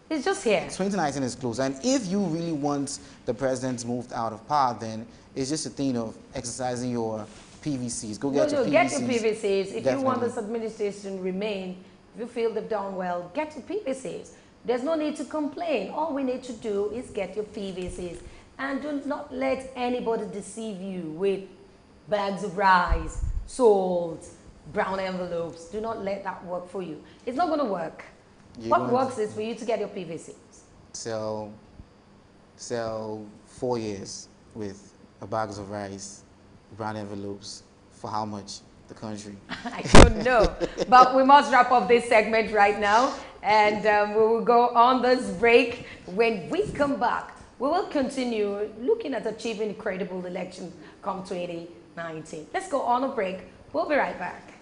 It's just here. 2019 is close, and if you really want the president moved out of power, then it's just a thing of exercising your PVCs. Go get your PVCs. Get your PVCs. If Definitely. you want this administration to remain, if you feel they've done well, get your PVCs. There's no need to complain. All we need to do is get your PVCs. And do not let anybody deceive you with bags of rice, salt, brown envelopes. Do not let that work for you. It's not going to work. What works is for you to get your PVCs. Sell 4 years with a bags of rice, brown envelopes, for how much? The country? I don't know. But we must wrap up this segment right now. And we will go on this break. When we come back, we will continue looking at achieving a credible election come 2019. Let's go on a break. We'll be right back.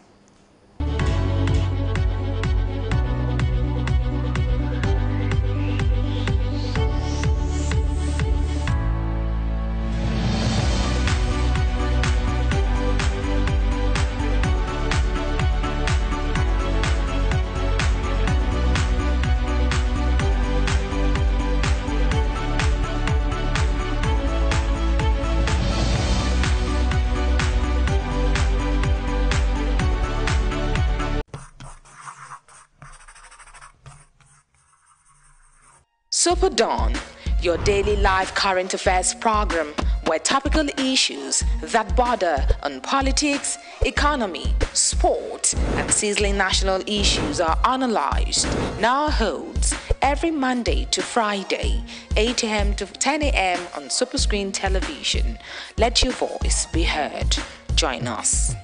Superdawn, your daily live current affairs program where topical issues that border on politics, economy, sport, and sizzling national issues are analyzed, now holds every Monday to Friday, 8 a.m. to 10 a.m. on Superscreen television. Let your voice be heard. Join us.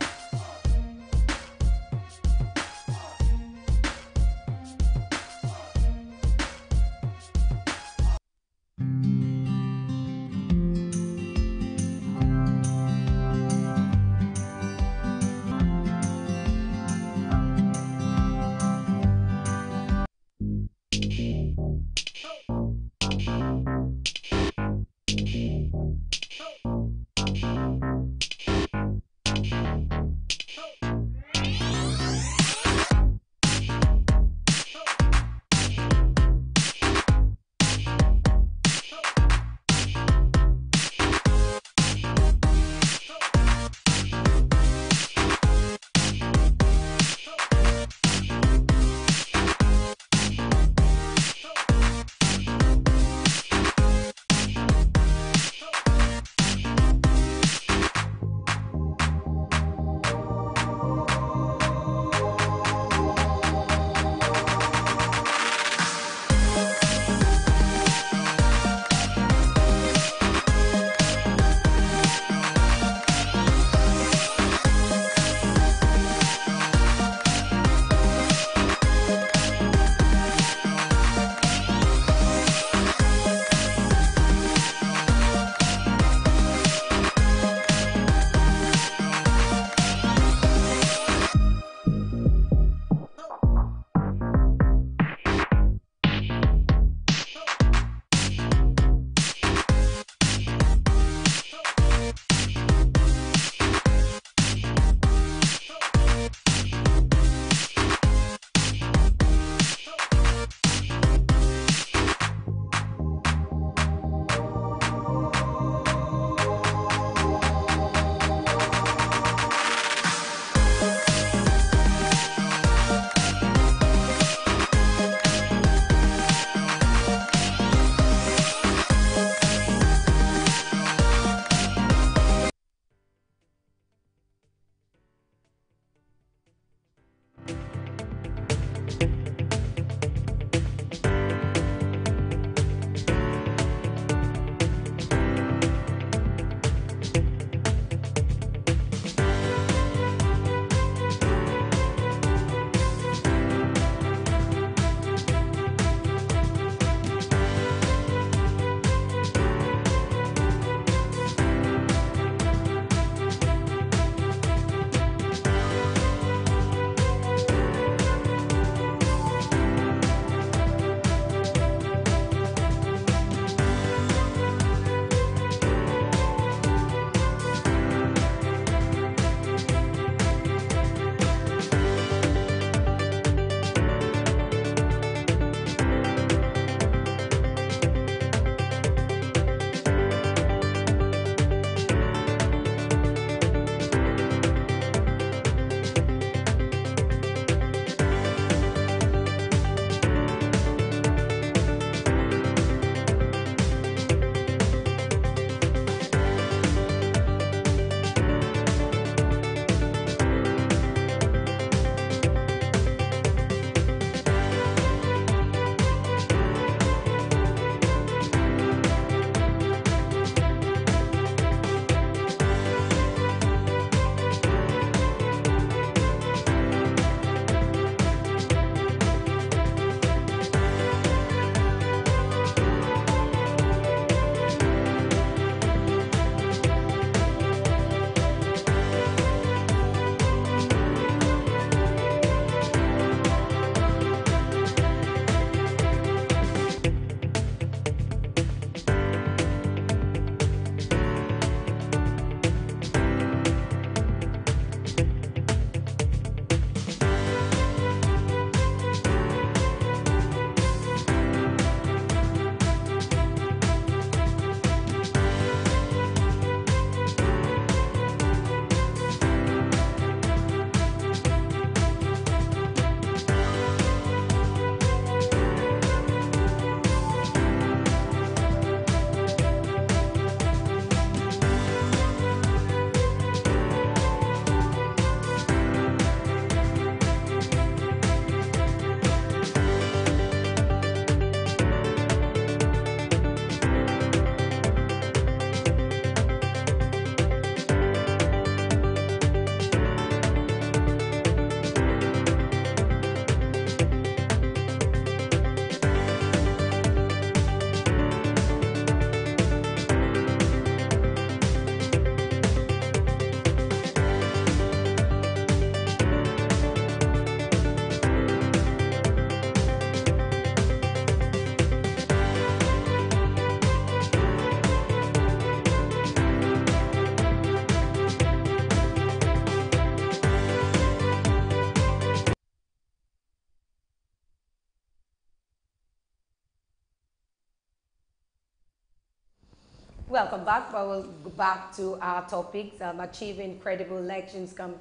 Welcome back. But we'll go back to our topics, achieving credible elections comes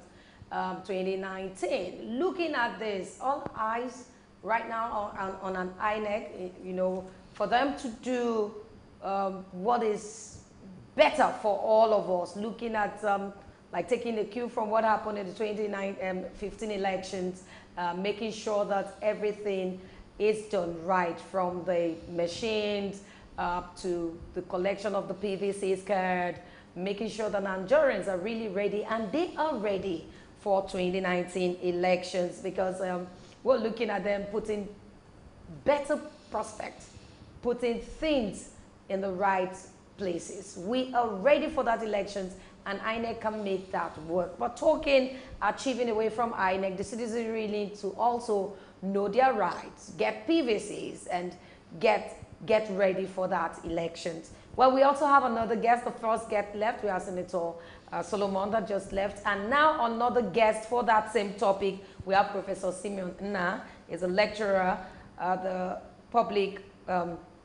2019. Looking at this, all eyes right now on an INEC, you know, for them to do what is better for all of us, looking at like taking the cue from what happened in the 2015 elections, making sure that everything is done right, from the machines to the collection of the PVCs card, making sure that Nigerians are really ready, and they are ready for 2019 elections, because we're looking at them putting better prospects, putting things in the right places. We are ready for that elections, and INEC can make that work. But talking, achieving away from INEC, the citizens really need to also know their rights, get PVCs, and get ready for that elections. Well, we also have another guest. The first guest left. We have Senator Solomon that just left. And now another guest for that same topic. We have Professor Simeon Nna. He's a lecturer at the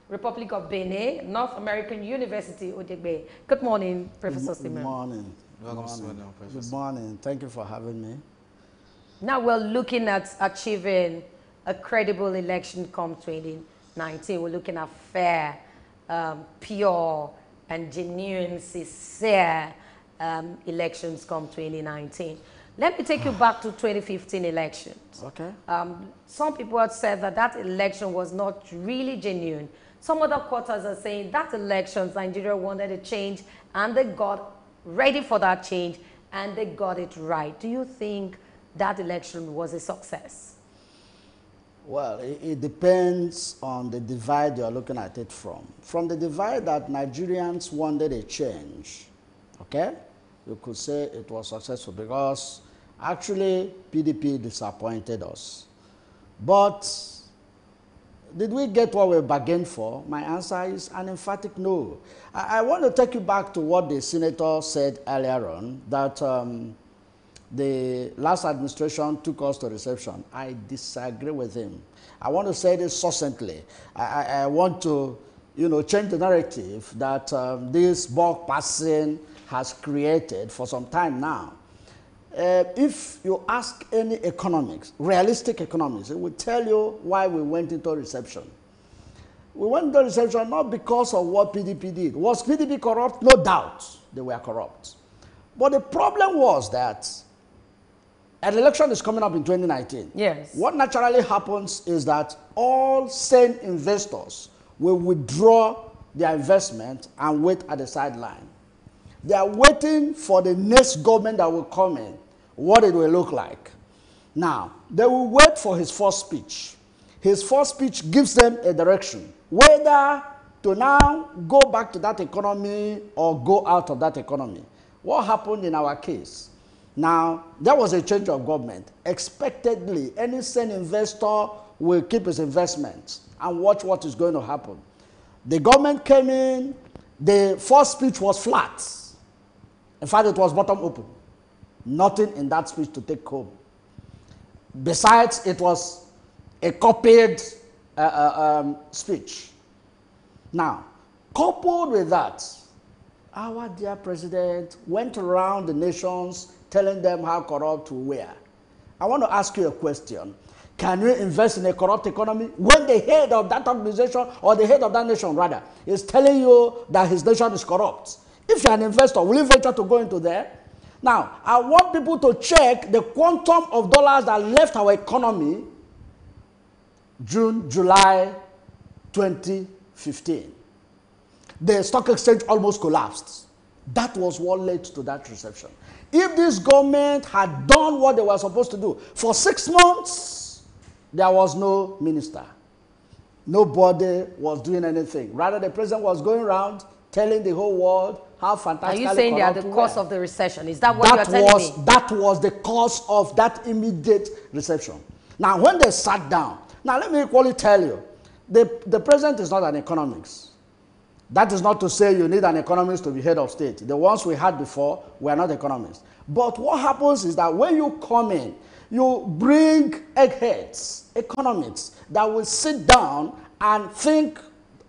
Republic of Benin, North American University, Odegbe. Good morning, Professor Simeon. Good morning. Welcome, Professor. Good morning. Thank you for having me. Now we're looking at achieving a credible election come 2019. We're looking at fair, pure, and genuine, sincere elections come 2019. Let me take you back to 2015 elections. Okay. Some people have said that that election was not really genuine. Some other quarters are saying that elections, Nigeria wanted a change, and they got ready for that change, and they got it right. Do you think that election was a success? Well, it depends on the divide you're looking at it from. From the divide that Nigerians wanted a change, okay, you could say it was successful, because actually PDP disappointed us. But did we get what we bargained for? My answer is an emphatic no. I want to take you back to what the senator said earlier on, that the last administration took us to reception. I disagree with him. I want to say this succinctly. I want to, change the narrative that this bulk passing has created for some time now. If you ask any economics, realistic economics, it will tell you why we went into reception. We went into reception not because of what PDP did. Was PDP corrupt? No doubt they were corrupt. But the problem was that an election is coming up in 2019. Yes. What naturally happens is that all sane investors will withdraw their investment and wait at the sideline. They are waiting for the next government that will come in, what it will look like. Now, they will wait for his first speech. His first speech gives them a direction, whether to now go back to that economy or go out of that economy. What happened in our case? Now, there was a change of government. Expectedly, any sane investor will keep his investments and watch what is going to happen. The government came in, the first speech was flat. In fact, it was bottom open. Nothing in that speech to take home. Besides, it was a copied speech. Now, coupled with that, our dear president went around the nations telling them how corrupt we were. I want to ask you a question. Can you invest in a corrupt economy when the head of that organization, or the head of that nation rather, is telling you that his nation is corrupt? If you're an investor, will you venture to go into there? Now, I want people to check the quantum of dollars that left our economy June, July 2015. The stock exchange almost collapsed. That was what led to that reception. If this government had done what they were supposed to do, for 6 months, there was no minister. Nobody was doing anything. Rather, the president was going around telling the whole world how fantastic. Are you saying they are the cause of the recession? Is that what you are telling me? That was the cause of that immediate recession. Now, when they sat down, now let me equally tell you, the president is not an economist. That is not to say you need an economist to be head of state. The ones we had before were not economists. But what happens is that when you come in, you bring eggheads, economists, that will sit down and think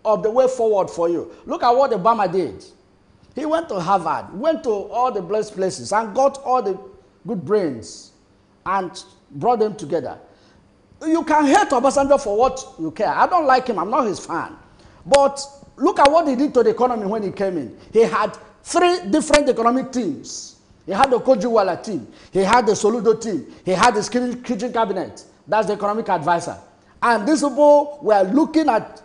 of the way forward for you. Look at what Obama did. He went to Harvard, went to all the blessed places and got all the good brains and brought them together. You can hate Obasanjo for what you care. I don't like him. I'm not his fan. But look at what he did to the economy when he came in. He had 3 different economic teams. He had the Kojiwala team. He had the Soludo team. He had his kitchen cabinet. That's the economic advisor. And these people were looking at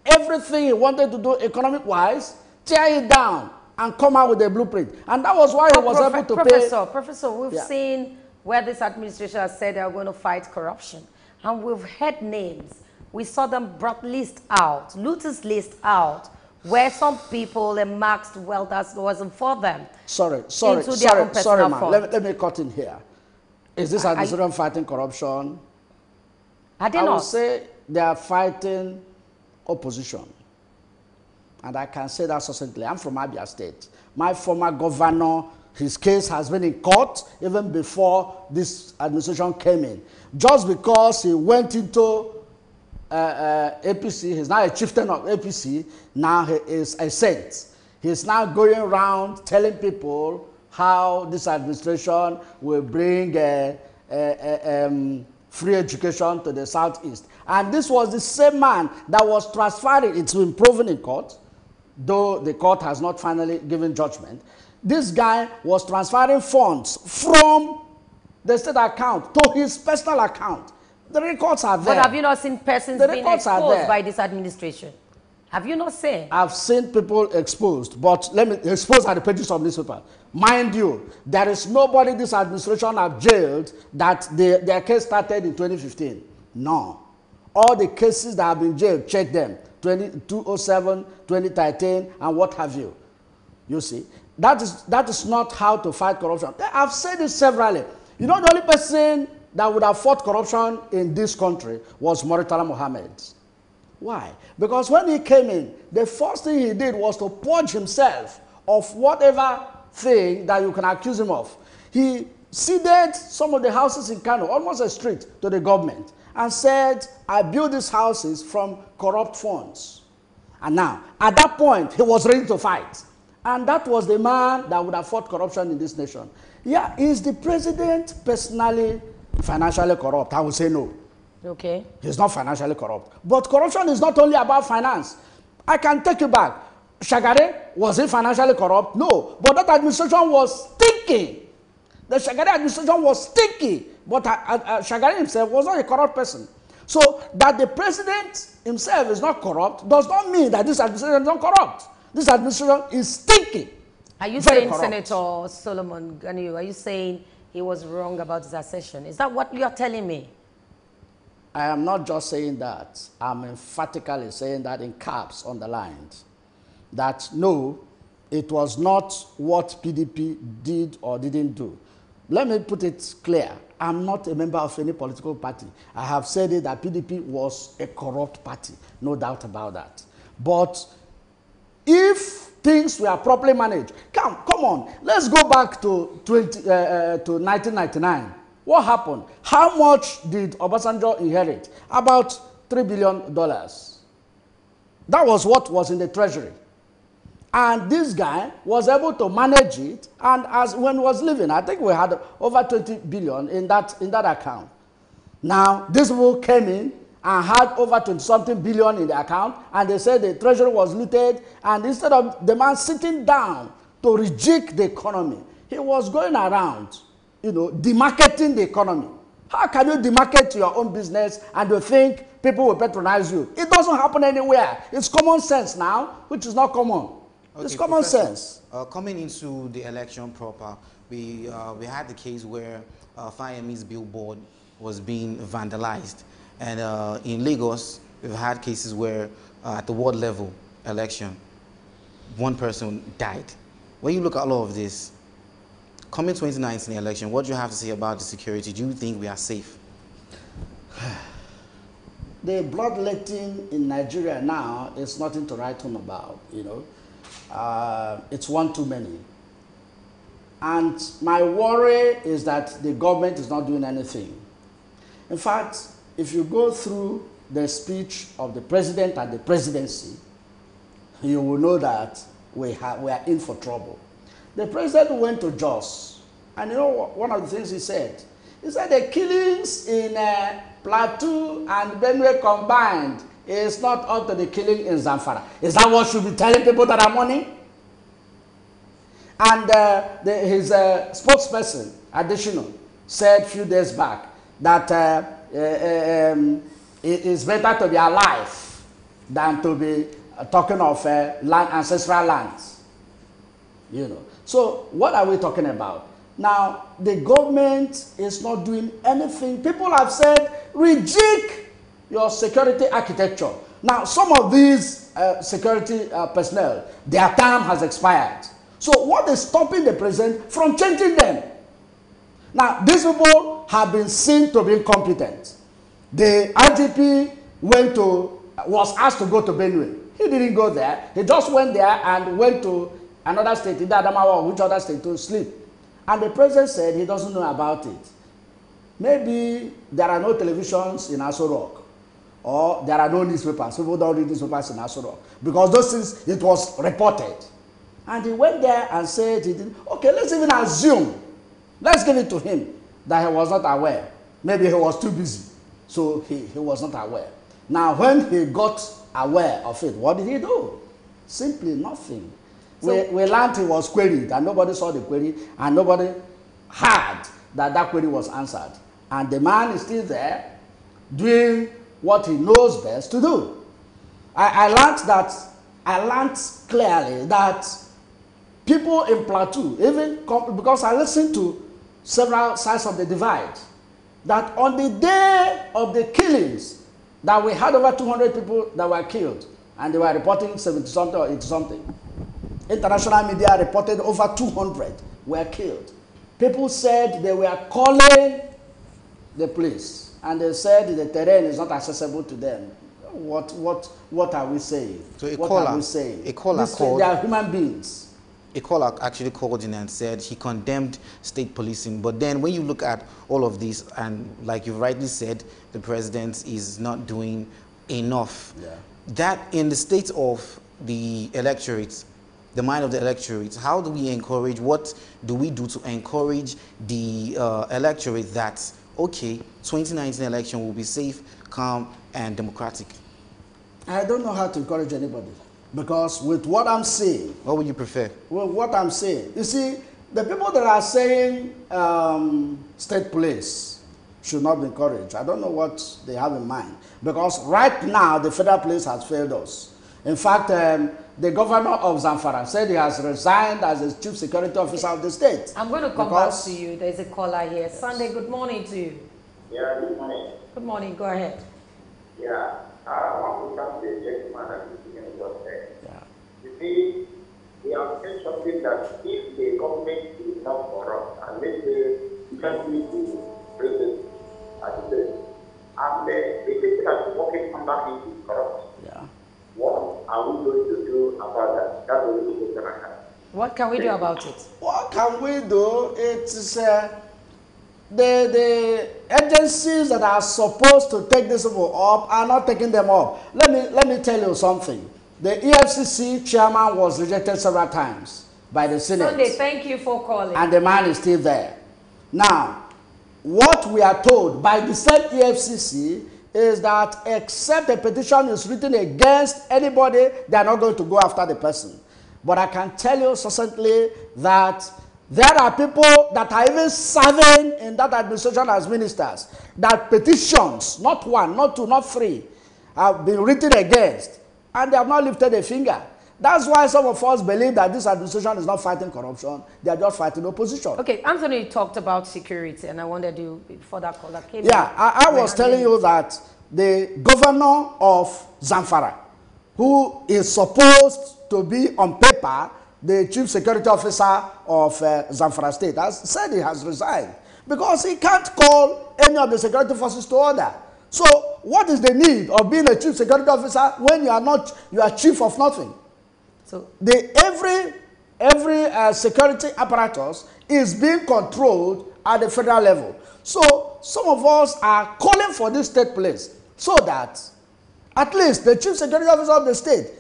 everything he wanted to do economic-wise, tear it down, and come out with a blueprint. And that was why he was able to pay. Professor, we've seen where this administration has said they are going to fight corruption. And we've heard names. We saw them brought list out, looters list out, where some people amassed wealth that wasn't for them. Sorry, ma'am. Let me cut in here. Is this administration fighting corruption? Are they not? I would say they are fighting opposition. And I can say that succinctly. I'm from Abia State. My former governor, his case has been in court even before this administration came in. Just because he went into APC, he's now a chieftain of APC, now he is a saint. He's now going around telling people how this administration will bring free education to the Southeast. And this was the same man that was transferring, it's been proven in court, though the court has not finally given judgment. This guy was transferring funds from the state account to his personal account. The records are there. But have you not seen persons being exposed by this administration? Have you not seen? I've seen people exposed, but let me expose at the pages of newspaper. Mind you, there is nobody this administration have jailed that their case started in 2015. No. All the cases that have been jailed, check them. 2007, 2013, and what have you. You see, that is not how to fight corruption. I've said it severally. You know, the only person that would have fought corruption in this country was Murtala Mohammed. Why? Because when he came in, the first thing he did was to purge himself of whatever thing that you can accuse him of. He ceded some of the houses in Kano, almost a street, to the government, and said, I built these houses from corrupt funds. And now, at that point, he was ready to fight. And that was the man that would have fought corruption in this nation. Yeah, is the president personally financially corrupt? I would say no. Okay. He's not financially corrupt. But corruption is not only about finance. I can take you back. Shagari, was he financially corrupt? No. But that administration was stinky. The Shagari administration was stinky. But Shagari himself was not a corrupt person. So that the president himself is not corrupt does not mean that this administration is not corrupt. This administration is stinky. Are you saying, corrupt. Senator Solomon Ganiu, are you saying he was wrong about his accession? Is that what you are telling me? I am not just saying that. I'm emphatically saying that in caps underlined. That no, it was not what PDP did or didn't do. Let me put it clear. I'm not a member of any political party. I have said it that PDP was a corrupt party. No doubt about that. But if things were properly managed, come on, let's go back to 1999. What happened? How much did Obasanjo inherit? About $3 billion. That was what was in the treasury. And this guy was able to manage it, and as when he was living, I think we had over 20 billion in that account. Now, these people came in and had over 20-something billion in the account, and they said the treasury was looted, and instead of the man sitting down to rejig the economy, he was going around, you know, demarketing the economy. How can you demarket your own business and you think people will patronize you? It doesn't happen anywhere. It's common sense now, which is not common. Okay, it's common sense. Coming into the election proper, we had the case where Fayemi's billboard was being vandalized. And in Lagos, we've had cases where at the ward level election, one person died. When you look at all of this, coming 2019 election, what do you have to say about the security? Do you think we are safe? The bloodletting in Nigeria now is nothing to write home about, you know. It's one too many. And my worry is that the government is not doing anything. In fact, if you go through the speech of the president and the presidency, you will know that we are in for trouble. The president went to Jos, and you know what, one of the things he said? He said the killings in Plateau and Benue combined is not up to the killing in Zamfara. Is that what should be telling people that are mourning? And his spokesperson, additional, said a few days back that it is better to be alive than to be talking of ancestral lands. You know. So what are we talking about? Now, the government is not doing anything. People have said, rejig your security architecture. Now, some of these security personnel, their time has expired. So what is stopping the president from changing them? Now, these people have been seen to be incompetent. The IGP was asked to go to Benue. He didn't go there. He just went there and went to another state, either Adamawa or which other state, to sleep. And the president said he doesn't know about it. Maybe there are no televisions in Aso Rock, or there are no newspapers. People don't read newspapers in Aso Rock. Because those things, it was reported. And he went there and said he didn't. Okay, let's even assume. Let's give it to him that he was not aware. Maybe he was too busy. So he was not aware. Now, when he got aware of it, what did he do? Simply nothing. So we learned he was queried, and nobody saw the query, and nobody heard that that query was answered. And the man is still there doing what he knows best to do. I learned clearly that people in Plateau, even because I listened to several sides of the divide, that on the day of the killings, that we had over 200 people that were killed, and they were reporting 70-something or 80-something. International media reported over 200 were killed. People said they were calling the police, and they said the terrain is not accessible to them. What are we saying? So a caller called. They are human beings. A caller actually called in and said he condemned state policing. But then when you look at all of this, and like you rightly said, the president is not doing enough. Yeah. That in the state of the electorate, the mind of the electorate, how do we encourage, what do we do to encourage the electorate that, okay, 2019 election will be safe, calm, and democratic? I don't know how to encourage anybody. Because with what I'm saying... What would you prefer? With what I'm saying. You see, the people that are saying state police should not be encouraged, I don't know what they have in mind. Because right now, the federal police has failed us. In fact, the governor of Zamfara said he has resigned as the chief security officer of the state. I'm going to come back to you. There's a caller here. Yes. Sunday, good morning to you. Yeah, good morning. Good morning. Go ahead. Yeah, I want to thank the gentleman that is speaking just there. Yeah. You see, we have said something that if the government is not corrupt, and let's say you can be the president, as you said, and the people that is working under him is corrupt. Yeah. What are we going to do about that? That's the only question I have. What can we do about it? What can we do? It's the agencies that are supposed to take this people up are not taking them up. Let me tell you something. The EFCC chairman was rejected several times by the Senate. Sunday, thank you for calling. And the man is still there. Now, what we are told by the same EFCC is that except a petition is written against anybody, they are not going to go after the person. But I can tell you succinctly that there are people that are even serving in that administration as ministers, that petitions, not one, not two, not three, have been written against, and they have not lifted a finger. That's why some of us believe that this administration is not fighting corruption, they are just fighting opposition. Okay, Anthony talked about security, and I wanted you, before that caller came. Yeah, I was telling you that the governor of Zamfara, who is supposed to be on paper the chief security officer of Zamfara State, has said he has resigned because he can't call any of the security forces to order. So what is the need of being a chief security officer when you are chief of nothing? So every security apparatus is being controlled at the federal level. So some of us are calling for this state police so that at least the chief security officer of the state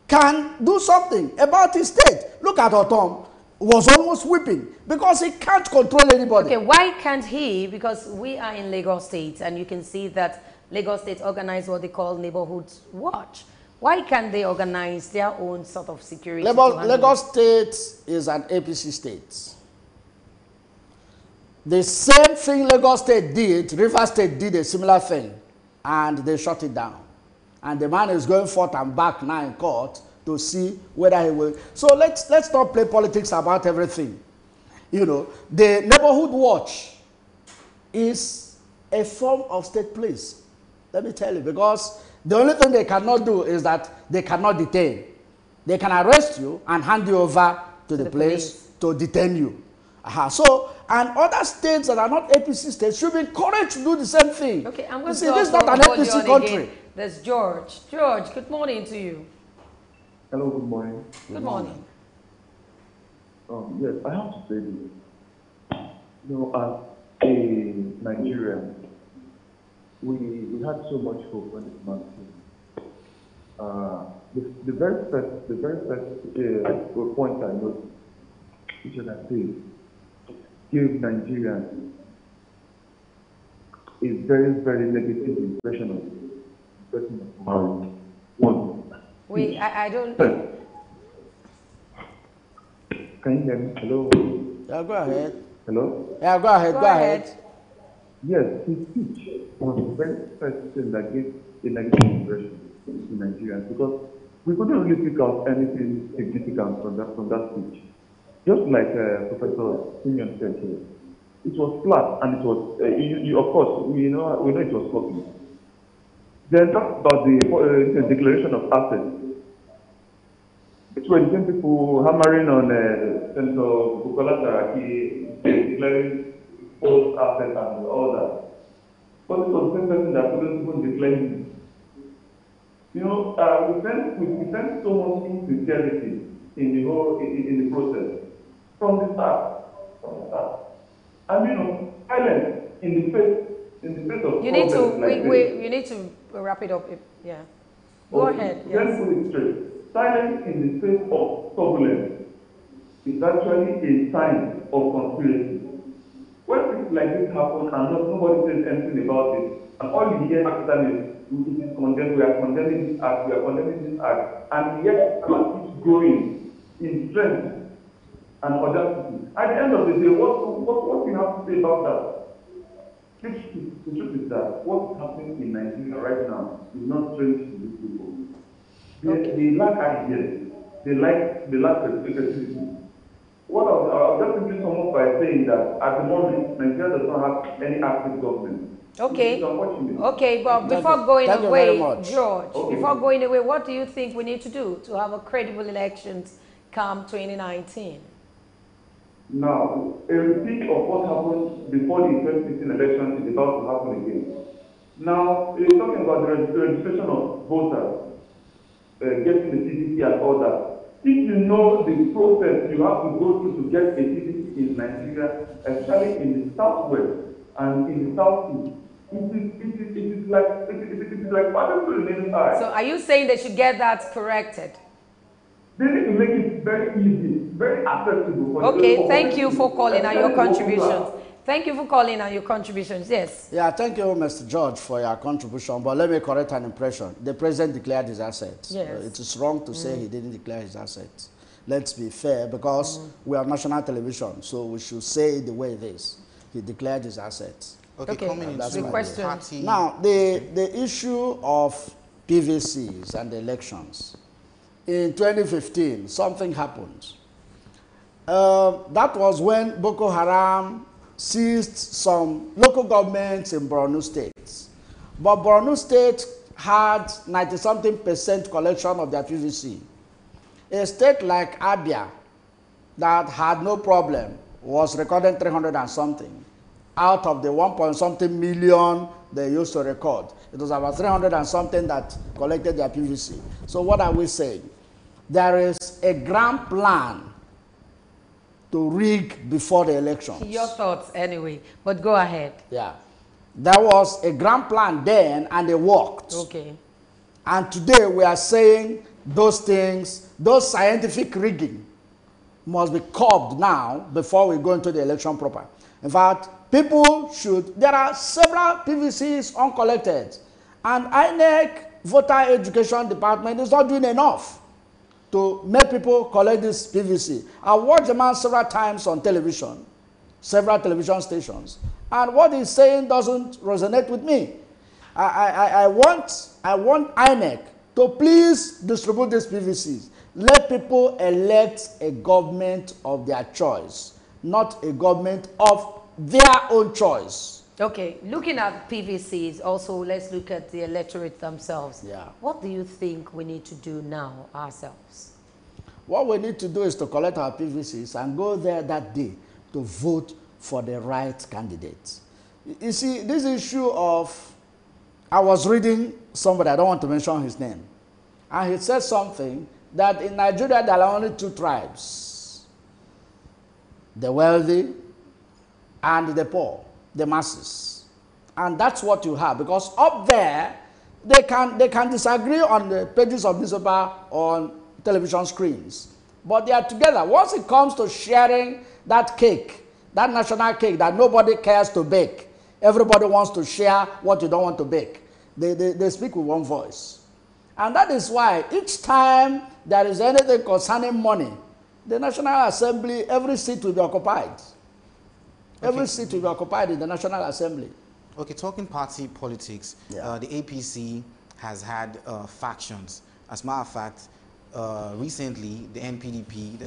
can do something about his state. Look at Otom, was almost weeping because he can't control anybody. Okay, why can't he? Because we are in Lagos State, and you can see that Lagos State organized what they call Neighborhood Watch. Why can't they organize their own sort of security? Lagos State is an APC state. The same thing Lagos State did, Rivers State did a similar thing, and they shut it down. And the man is going forth and back now in court to see whether he will. So let's not play politics about everything. You know, the Neighborhood Watch is a form of state police. Let me tell you, because the only thing they cannot do is that they cannot detain. They can arrest you and hand you over to the place to detain you. So, and other states that are not APC states should be encouraged to do the same thing. Okay, I'm going to see, this is not an APC country. Again. There's George. George, good morning to you. Hello, good morning. Good morning. Yes, I have to say this. You know, as a Nigerian, we had so much hope when this man came. The very first point I noticed, which is I say, give Nigerians a very, very negative impression of the person of Buhari. One. I don't. Can you hear me? Hello? Yeah, go ahead. Hello? Yeah, go ahead, go ahead. Yes, his speech was the very first thing that gave a negative impression to Nigerians, because we couldn't really pick out anything significant from that speech. Just like Professor Simeon said here, it was flat, and it was, of course, we know it was copy. Then talk about the declaration of assets. It were the same people hammering on Senator Bukola Saraki, declaring false assets and all that. But it was the same person that couldn't even declare him. You know, we sent so much insincerity in the process from the start. And you know, silence in the face of you need to like you need to wrap it up. Yeah. Go ahead. Yes. Let's put it straight. Silence in the face of turbulence is actually a sign of conspiracy. When things like this happen and nobody says anything about it, and all you hear after is, it is condemned, we are condemning this act, and yet it keeps growing in strength and audacity. At the end of the day, what do you have to say about that? The truth is that what is happening in Nigeria right now is not strange to these people. They lack ideas. They lack creativity. What I'll just simply sum up by saying that at the moment, Nigeria does not have any active government. Okay. Okay, but before going away, George, before going away, what do you think we need to do to have a credible elections come 2019? Now, a repeat of what happened before the 2016 election is about to happen again. Now, we're talking about the registration of voters, getting the CVC and all that. If you know the process you have to go through to get a CVC in Nigeria, especially in the southwest and in the southeast, it is like passing through the nail eye. So, are you saying they should get that corrected? They need to make it very easy, very accessible. Okay, thank you for calling and your contributions. Thank you for calling and your contributions. Yes. Yeah, thank you, Mr. George, for your contribution. But let me correct an impression. The president declared his assets. Yes. It is wrong to say he didn't declare his assets. Let's be fair, because we are national television, so we should say it the way it is. He declared his assets. Okay. Coming into the question. Now, the issue of PVCs and the elections. In 2015, something happened. That was when Boko Haram seized some local governments in Borno State. But Borno State had 90-something% collection of their PVC. A state like Abia, that had no problem, was recording 300 and something. Out of the 1-point-something million they used to record, it was about 300 and something that collected their PVC. So what are we saying? There is a grand plan to rig before the elections. Your thoughts anyway, but go ahead. Yeah. There was a grand plan then, and it worked. Okay. And today we are saying those things, those scientific rigging must be curbed now before we go into the election proper. In fact, people should, there are several PVCs uncollected, and INEC voter education department is not doing enough to make people collect this PVC. I watched the man several times on television, several television stations, and what he's saying doesn't resonate with me. I want INEC to please distribute these PVCs. Let people elect a government of their choice, not a government of their own choice. Okay, looking at PVCs, also let's look at the electorate themselves. Yeah. What do you think we need to do now ourselves? What we need to do is to collect our PVCs and go there that day to vote for the right candidate. You see, this issue of, I was reading somebody, I don't want to mention his name, and he said something that in Nigeria there are only two tribes: the wealthy and the poor, the masses. And that's what you have, because up there they can disagree on the pages of newspaper, on television screens, but they are together. Once it comes to sharing that cake, that national cake that nobody cares to bake, everybody wants to share what you don't want to bake. They speak with one voice. And that is why each time there is anything concerning money, the National Assembly, every seat will be occupied. Every seat will be occupied in the National Assembly. Okay, talking party politics, Yeah. the APC has had factions. As a matter of fact, recently the NPDP,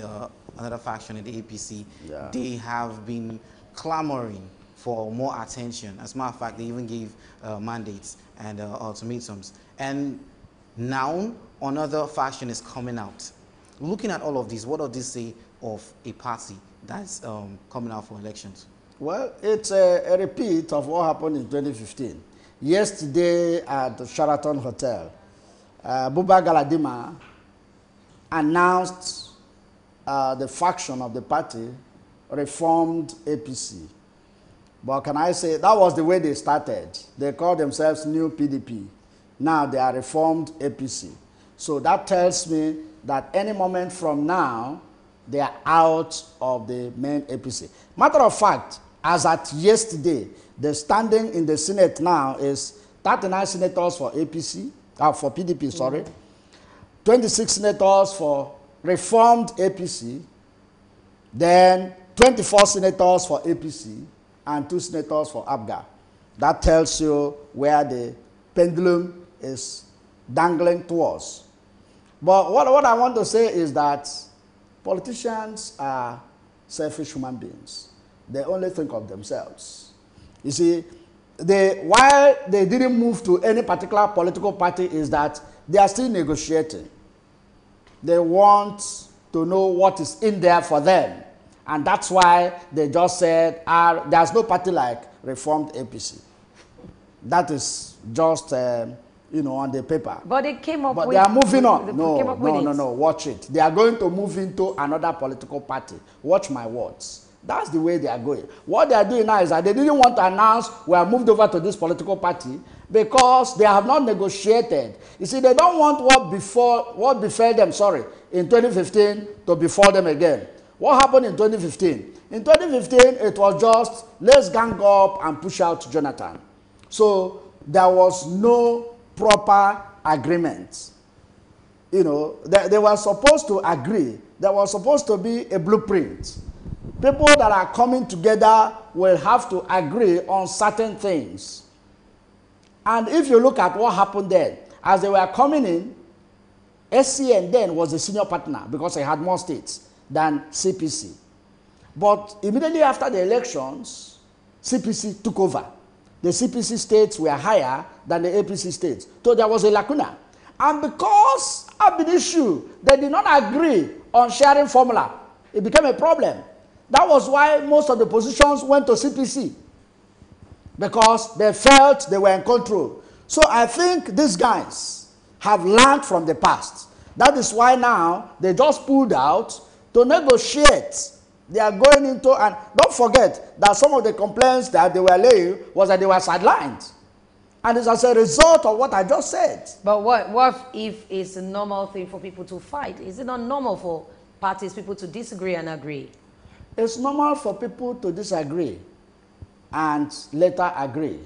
another faction in the APC, Yeah. they have been clamoring for more attention. As a matter of fact, they even gave mandates and ultimatums. And now another faction is coming out. Looking at all of these, what does this say of a party that's coming out for elections? Well, it's a repeat of what happened in 2015. Yesterday at the Sheraton Hotel, Buba Galadima announced the faction of the party, Reformed APC. But can I say, that was the way they started. They called themselves New PDP. Now they are Reformed APC. So that tells me that any moment from now, they are out of the main APC. Matter of fact, as at yesterday, the standing in the Senate now is 39 senators for APC, for PDP, sorry, 26 senators for Reformed APC, then 24 senators for APC, and 2 senators for ABGA. That tells you where the pendulum is dangling towards. But what I want to say is that politicians are selfish human beings. They only think of themselves. You see, why they didn't move to any particular political party is that they are still negotiating. They want to know what is in there for them. And that's why they just said, there's no party like Reformed APC. That is just, on the paper. But they came up with... But they are moving on. No, watch it. They are going to move into another political party. Watch my words. That's the way they are going. What they are doing now is that they didn't want to announce we are moved over to this political party because they have not negotiated. You see, they don't want what befell them, in 2015 to befall them again. What happened in 2015? In 2015, it was just, let's gang up and push out Jonathan. So there was no proper agreement. They were supposed to agree. There was supposed to be a blueprint. People that are coming together will have to agree on certain things. And if you look at what happened then, as they were coming in, SCN then was the senior partner because it had more states than CPC. But immediately after the elections, CPC took over. The CPC states were higher than the APC states. So there was a lacuna. And because of the issue, they did not agree on sharing formula. It became a problem. That was why most of the positions went to CPC, because they felt they were in control. So I think these guys have learned from the past. That is why now they just pulled out to negotiate. They are going into, and don't forget that some of the complaints that they were laying was that they were sidelined. And it's as a result of what I just said. But what if it's a normal thing for people to fight? Is it not normal for people to disagree and agree? It's normal for people to disagree and later agree.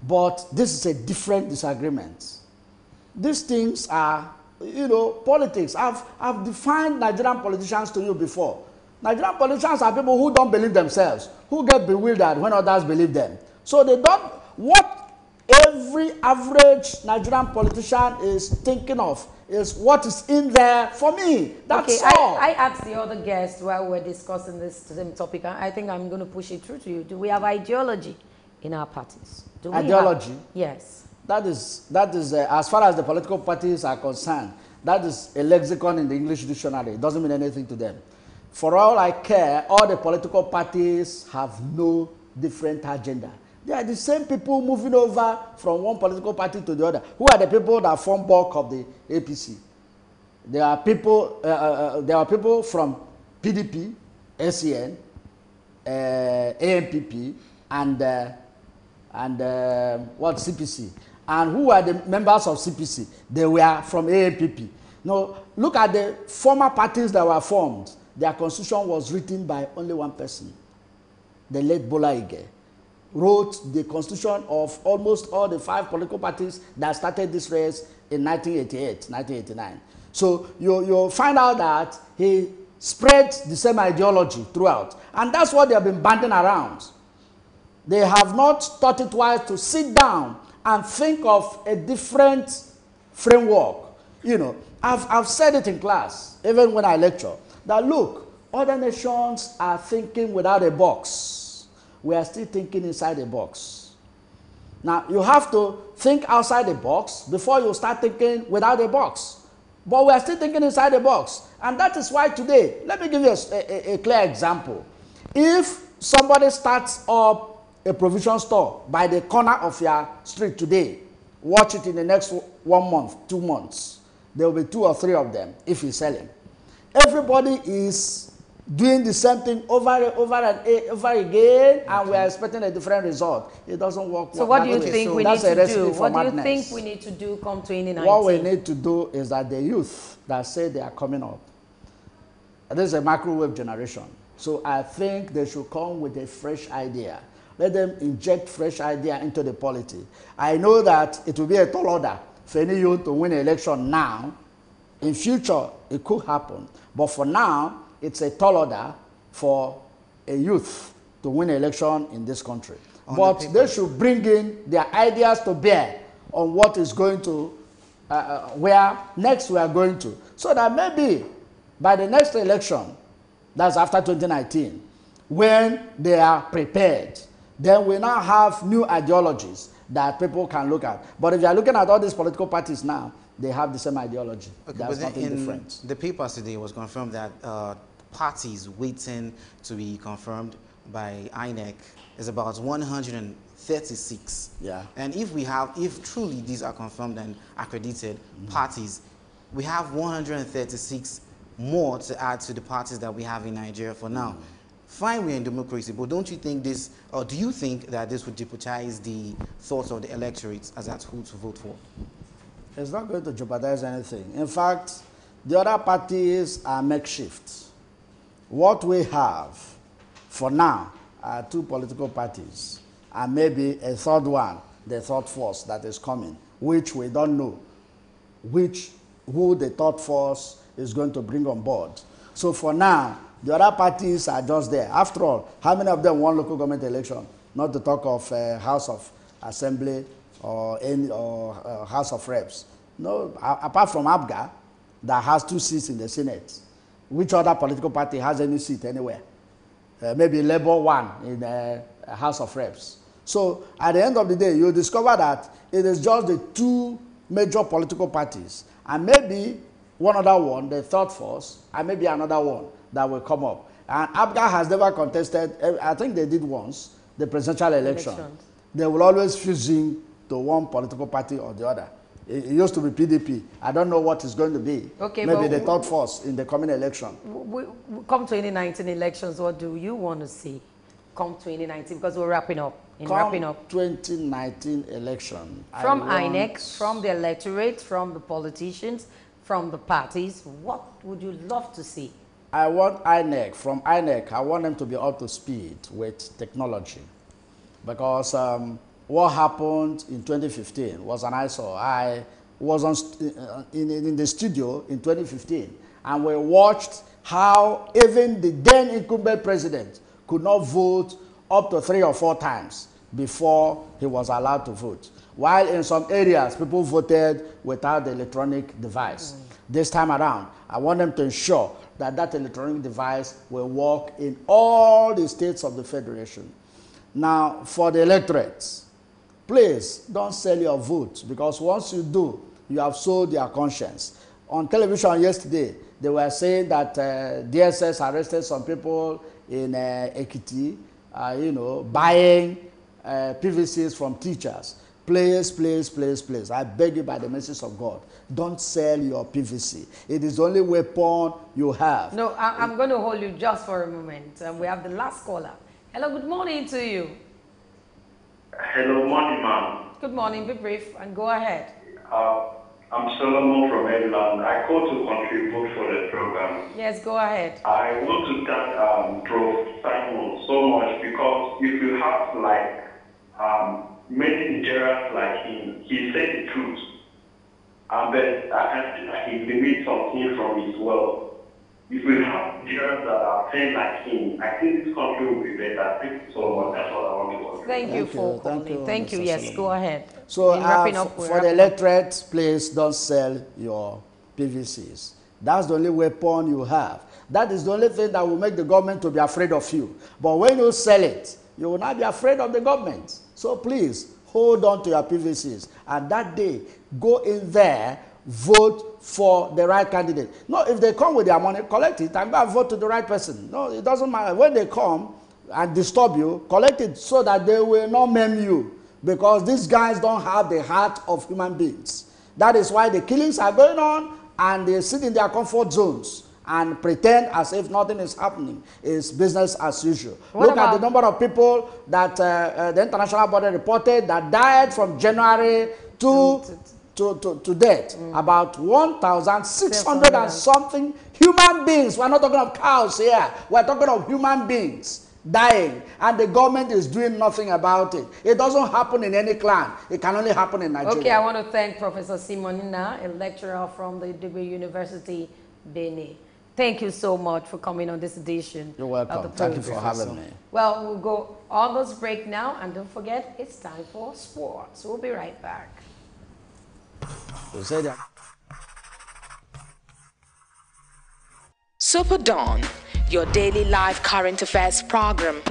But this is a different disagreement. These things are, you know, politics. I've defined Nigerian politicians to you before. Nigerian politicians are people who don't believe themselves, who get bewildered when others believe them. So they don't, what every average Nigerian politician is thinking of is what is in there for me. That's all. I asked the other guests while we were discussing this same topic, and I think I'm going to push it through to you. Do we have ideology in our parties? Do we ideology? Yes. That is as far as the political parties are concerned, that is a lexicon in the English dictionary. It doesn't mean anything to them. For all I care, all the political parties have no different agenda. They are the same people moving over from one political party to the other. Who are the people that form bulk of the APC? There are people from PDP, SCN, ANPP, and CPC. And who are the members of CPC? They were from ANPP. Now, look at the former parties that were formed. Their constitution was written by only one person, the late Bola Ige. Wrote the constitution of almost all the 5 political parties that started this race in 1988, 1989. So you'll find out that he spread the same ideology throughout. And that's what they have been banding around. They have not thought it wise to sit down and think of a different framework. You know, I've said it in class, even when I lecture, that look, other nations are thinking without a box. We are still thinking inside a box. Now, you have to think outside the box before you start thinking without a box. But we are still thinking inside the box. And that is why today, let me give you a clear example. If somebody starts up a provision store by the corner of your street today, watch it in the next 1 month, 2 months. There will be 2 or 3 of them if he's selling. Everybody is doing the same thing over and over again, and we are expecting a different result. It doesn't work. So what do you think we need to do? What do you think we need to do come 2019? What we need to do is that the youth that say they are coming up, this is a microwave generation. So I think they should come with a fresh idea. Let them inject fresh idea into the polity. I know that it will be a tall order for any youth to win an election now. In future, it could happen. But for now, it's a tall order for a youth to win an election in this country. But they should bring in their ideas to bear on what is going to, where next we are going to. So that maybe by the next election, that's after 2019, when they are prepared, then we now have new ideologies that people can look at. But if you are looking at all these political parties now, they have the same ideology. Okay, There's nothing different. The papers today was confirmed that parties waiting to be confirmed by INEC is about 136. Yeah. And if truly these are confirmed and accredited parties, we have 136 more to add to the parties that we have in Nigeria for now. Fine, we're in democracy, but don't you think this, or do you think that this would jeopardize the thoughts of the electorate as that's who to vote for? It's not going to jeopardize anything. In fact, the other parties are makeshift. What we have for now are 2 political parties and maybe a 3rd one, the 3rd force that is coming, which we don't know who the 3rd force is going to bring on board. So for now, the other parties are just there. After all, how many of them won local government election? Not to talk of House of Assembly or House of Reps. No, apart from ABGA, that has 2 seats in the Senate. Which other political party has any seat anywhere? Maybe Labour 1 in the House of Reps. So at the end of the day, you discover that it is just the 2 major political parties, and maybe one other one, the 3rd force, and maybe another one that will come up. And ABGA has never contested, I think they did once, the presidential election. They will always fuse in to one political party or the other. It used to be PDP. I don't know what it's going to be. Okay, maybe the 3rd force in the coming election. Come 2019 elections, what do you want to see come 2019? Because we're wrapping up. in wrapping up? 2019 election. From INEC, from the electorate, from the politicians, from the parties, what would you love to see? I want INEC, from INEC, I want them to be up to speed with technology. Because what happened in 2015 was an eyesore. I was in the studio in 2015, and we watched how even the then incumbent president could not vote up to 3 or 4 times before he was allowed to vote. While in some areas, people voted without the electronic device. This time around, I want them to ensure that that electronic device will work in all the states of the Federation. Now, for the electorates, please don't sell your vote, because once you do, you have sold your conscience. On television yesterday, they were saying that DSS arrested some people in Ekiti, buying PVCs from teachers. Please, please, please, please, I beg you by the mercies of God, don't sell your PVC. It is the only weapon you have. No, I'm going to hold you just for a moment. We have the last caller. Hello, good morning to you. Hello, morning, ma'am. Good morning, be brief and go ahead. I'm Solomon from Maryland. I called to contribute for the program. Yes, go ahead. I want to thank Prof. Simon so much, because if you have many Nigerians like him, he said the truth. But he limits something from his wealth. If we have Nigerians that are trained like him, I think this country will be better. Thank you so much. That's what I want to contribute. Thank you for calling. Thank you. Yes, go ahead. So for the electorate, please don't sell your PVCs. That's the only weapon you have. That is the only thing that will make the government to be afraid of you. But when you sell it, you will not be afraid of the government. So please, hold on to your PVCs. And that day, go in there, vote for the right candidate. No, if they come with their money, collect it and go and vote to the right person. No, it doesn't matter. When they come and disturb you, collect it so that they will not maim you. Because these guys don't have the heart of human beings. That is why the killings are going on, and they sit in their comfort zones and pretend as if nothing is happening. It's business as usual. Look at the number of people that the international body reported that died from January to death. About 1,600 and something human beings. We're not talking of cows here. We're talking of human beings dying, and the government is doing nothing about it. It doesn't happen in any clan. It can only happen in Nigeria. Okay, I want to thank Professor Simonina, a lecturer from the Degree University, Benin. Thank you so much for coming on this edition. You're welcome. Thank you for having me. Well, we'll go on this break now, and don't forget, it's time for sports. We'll be right back. Superdawn, your daily live current affairs program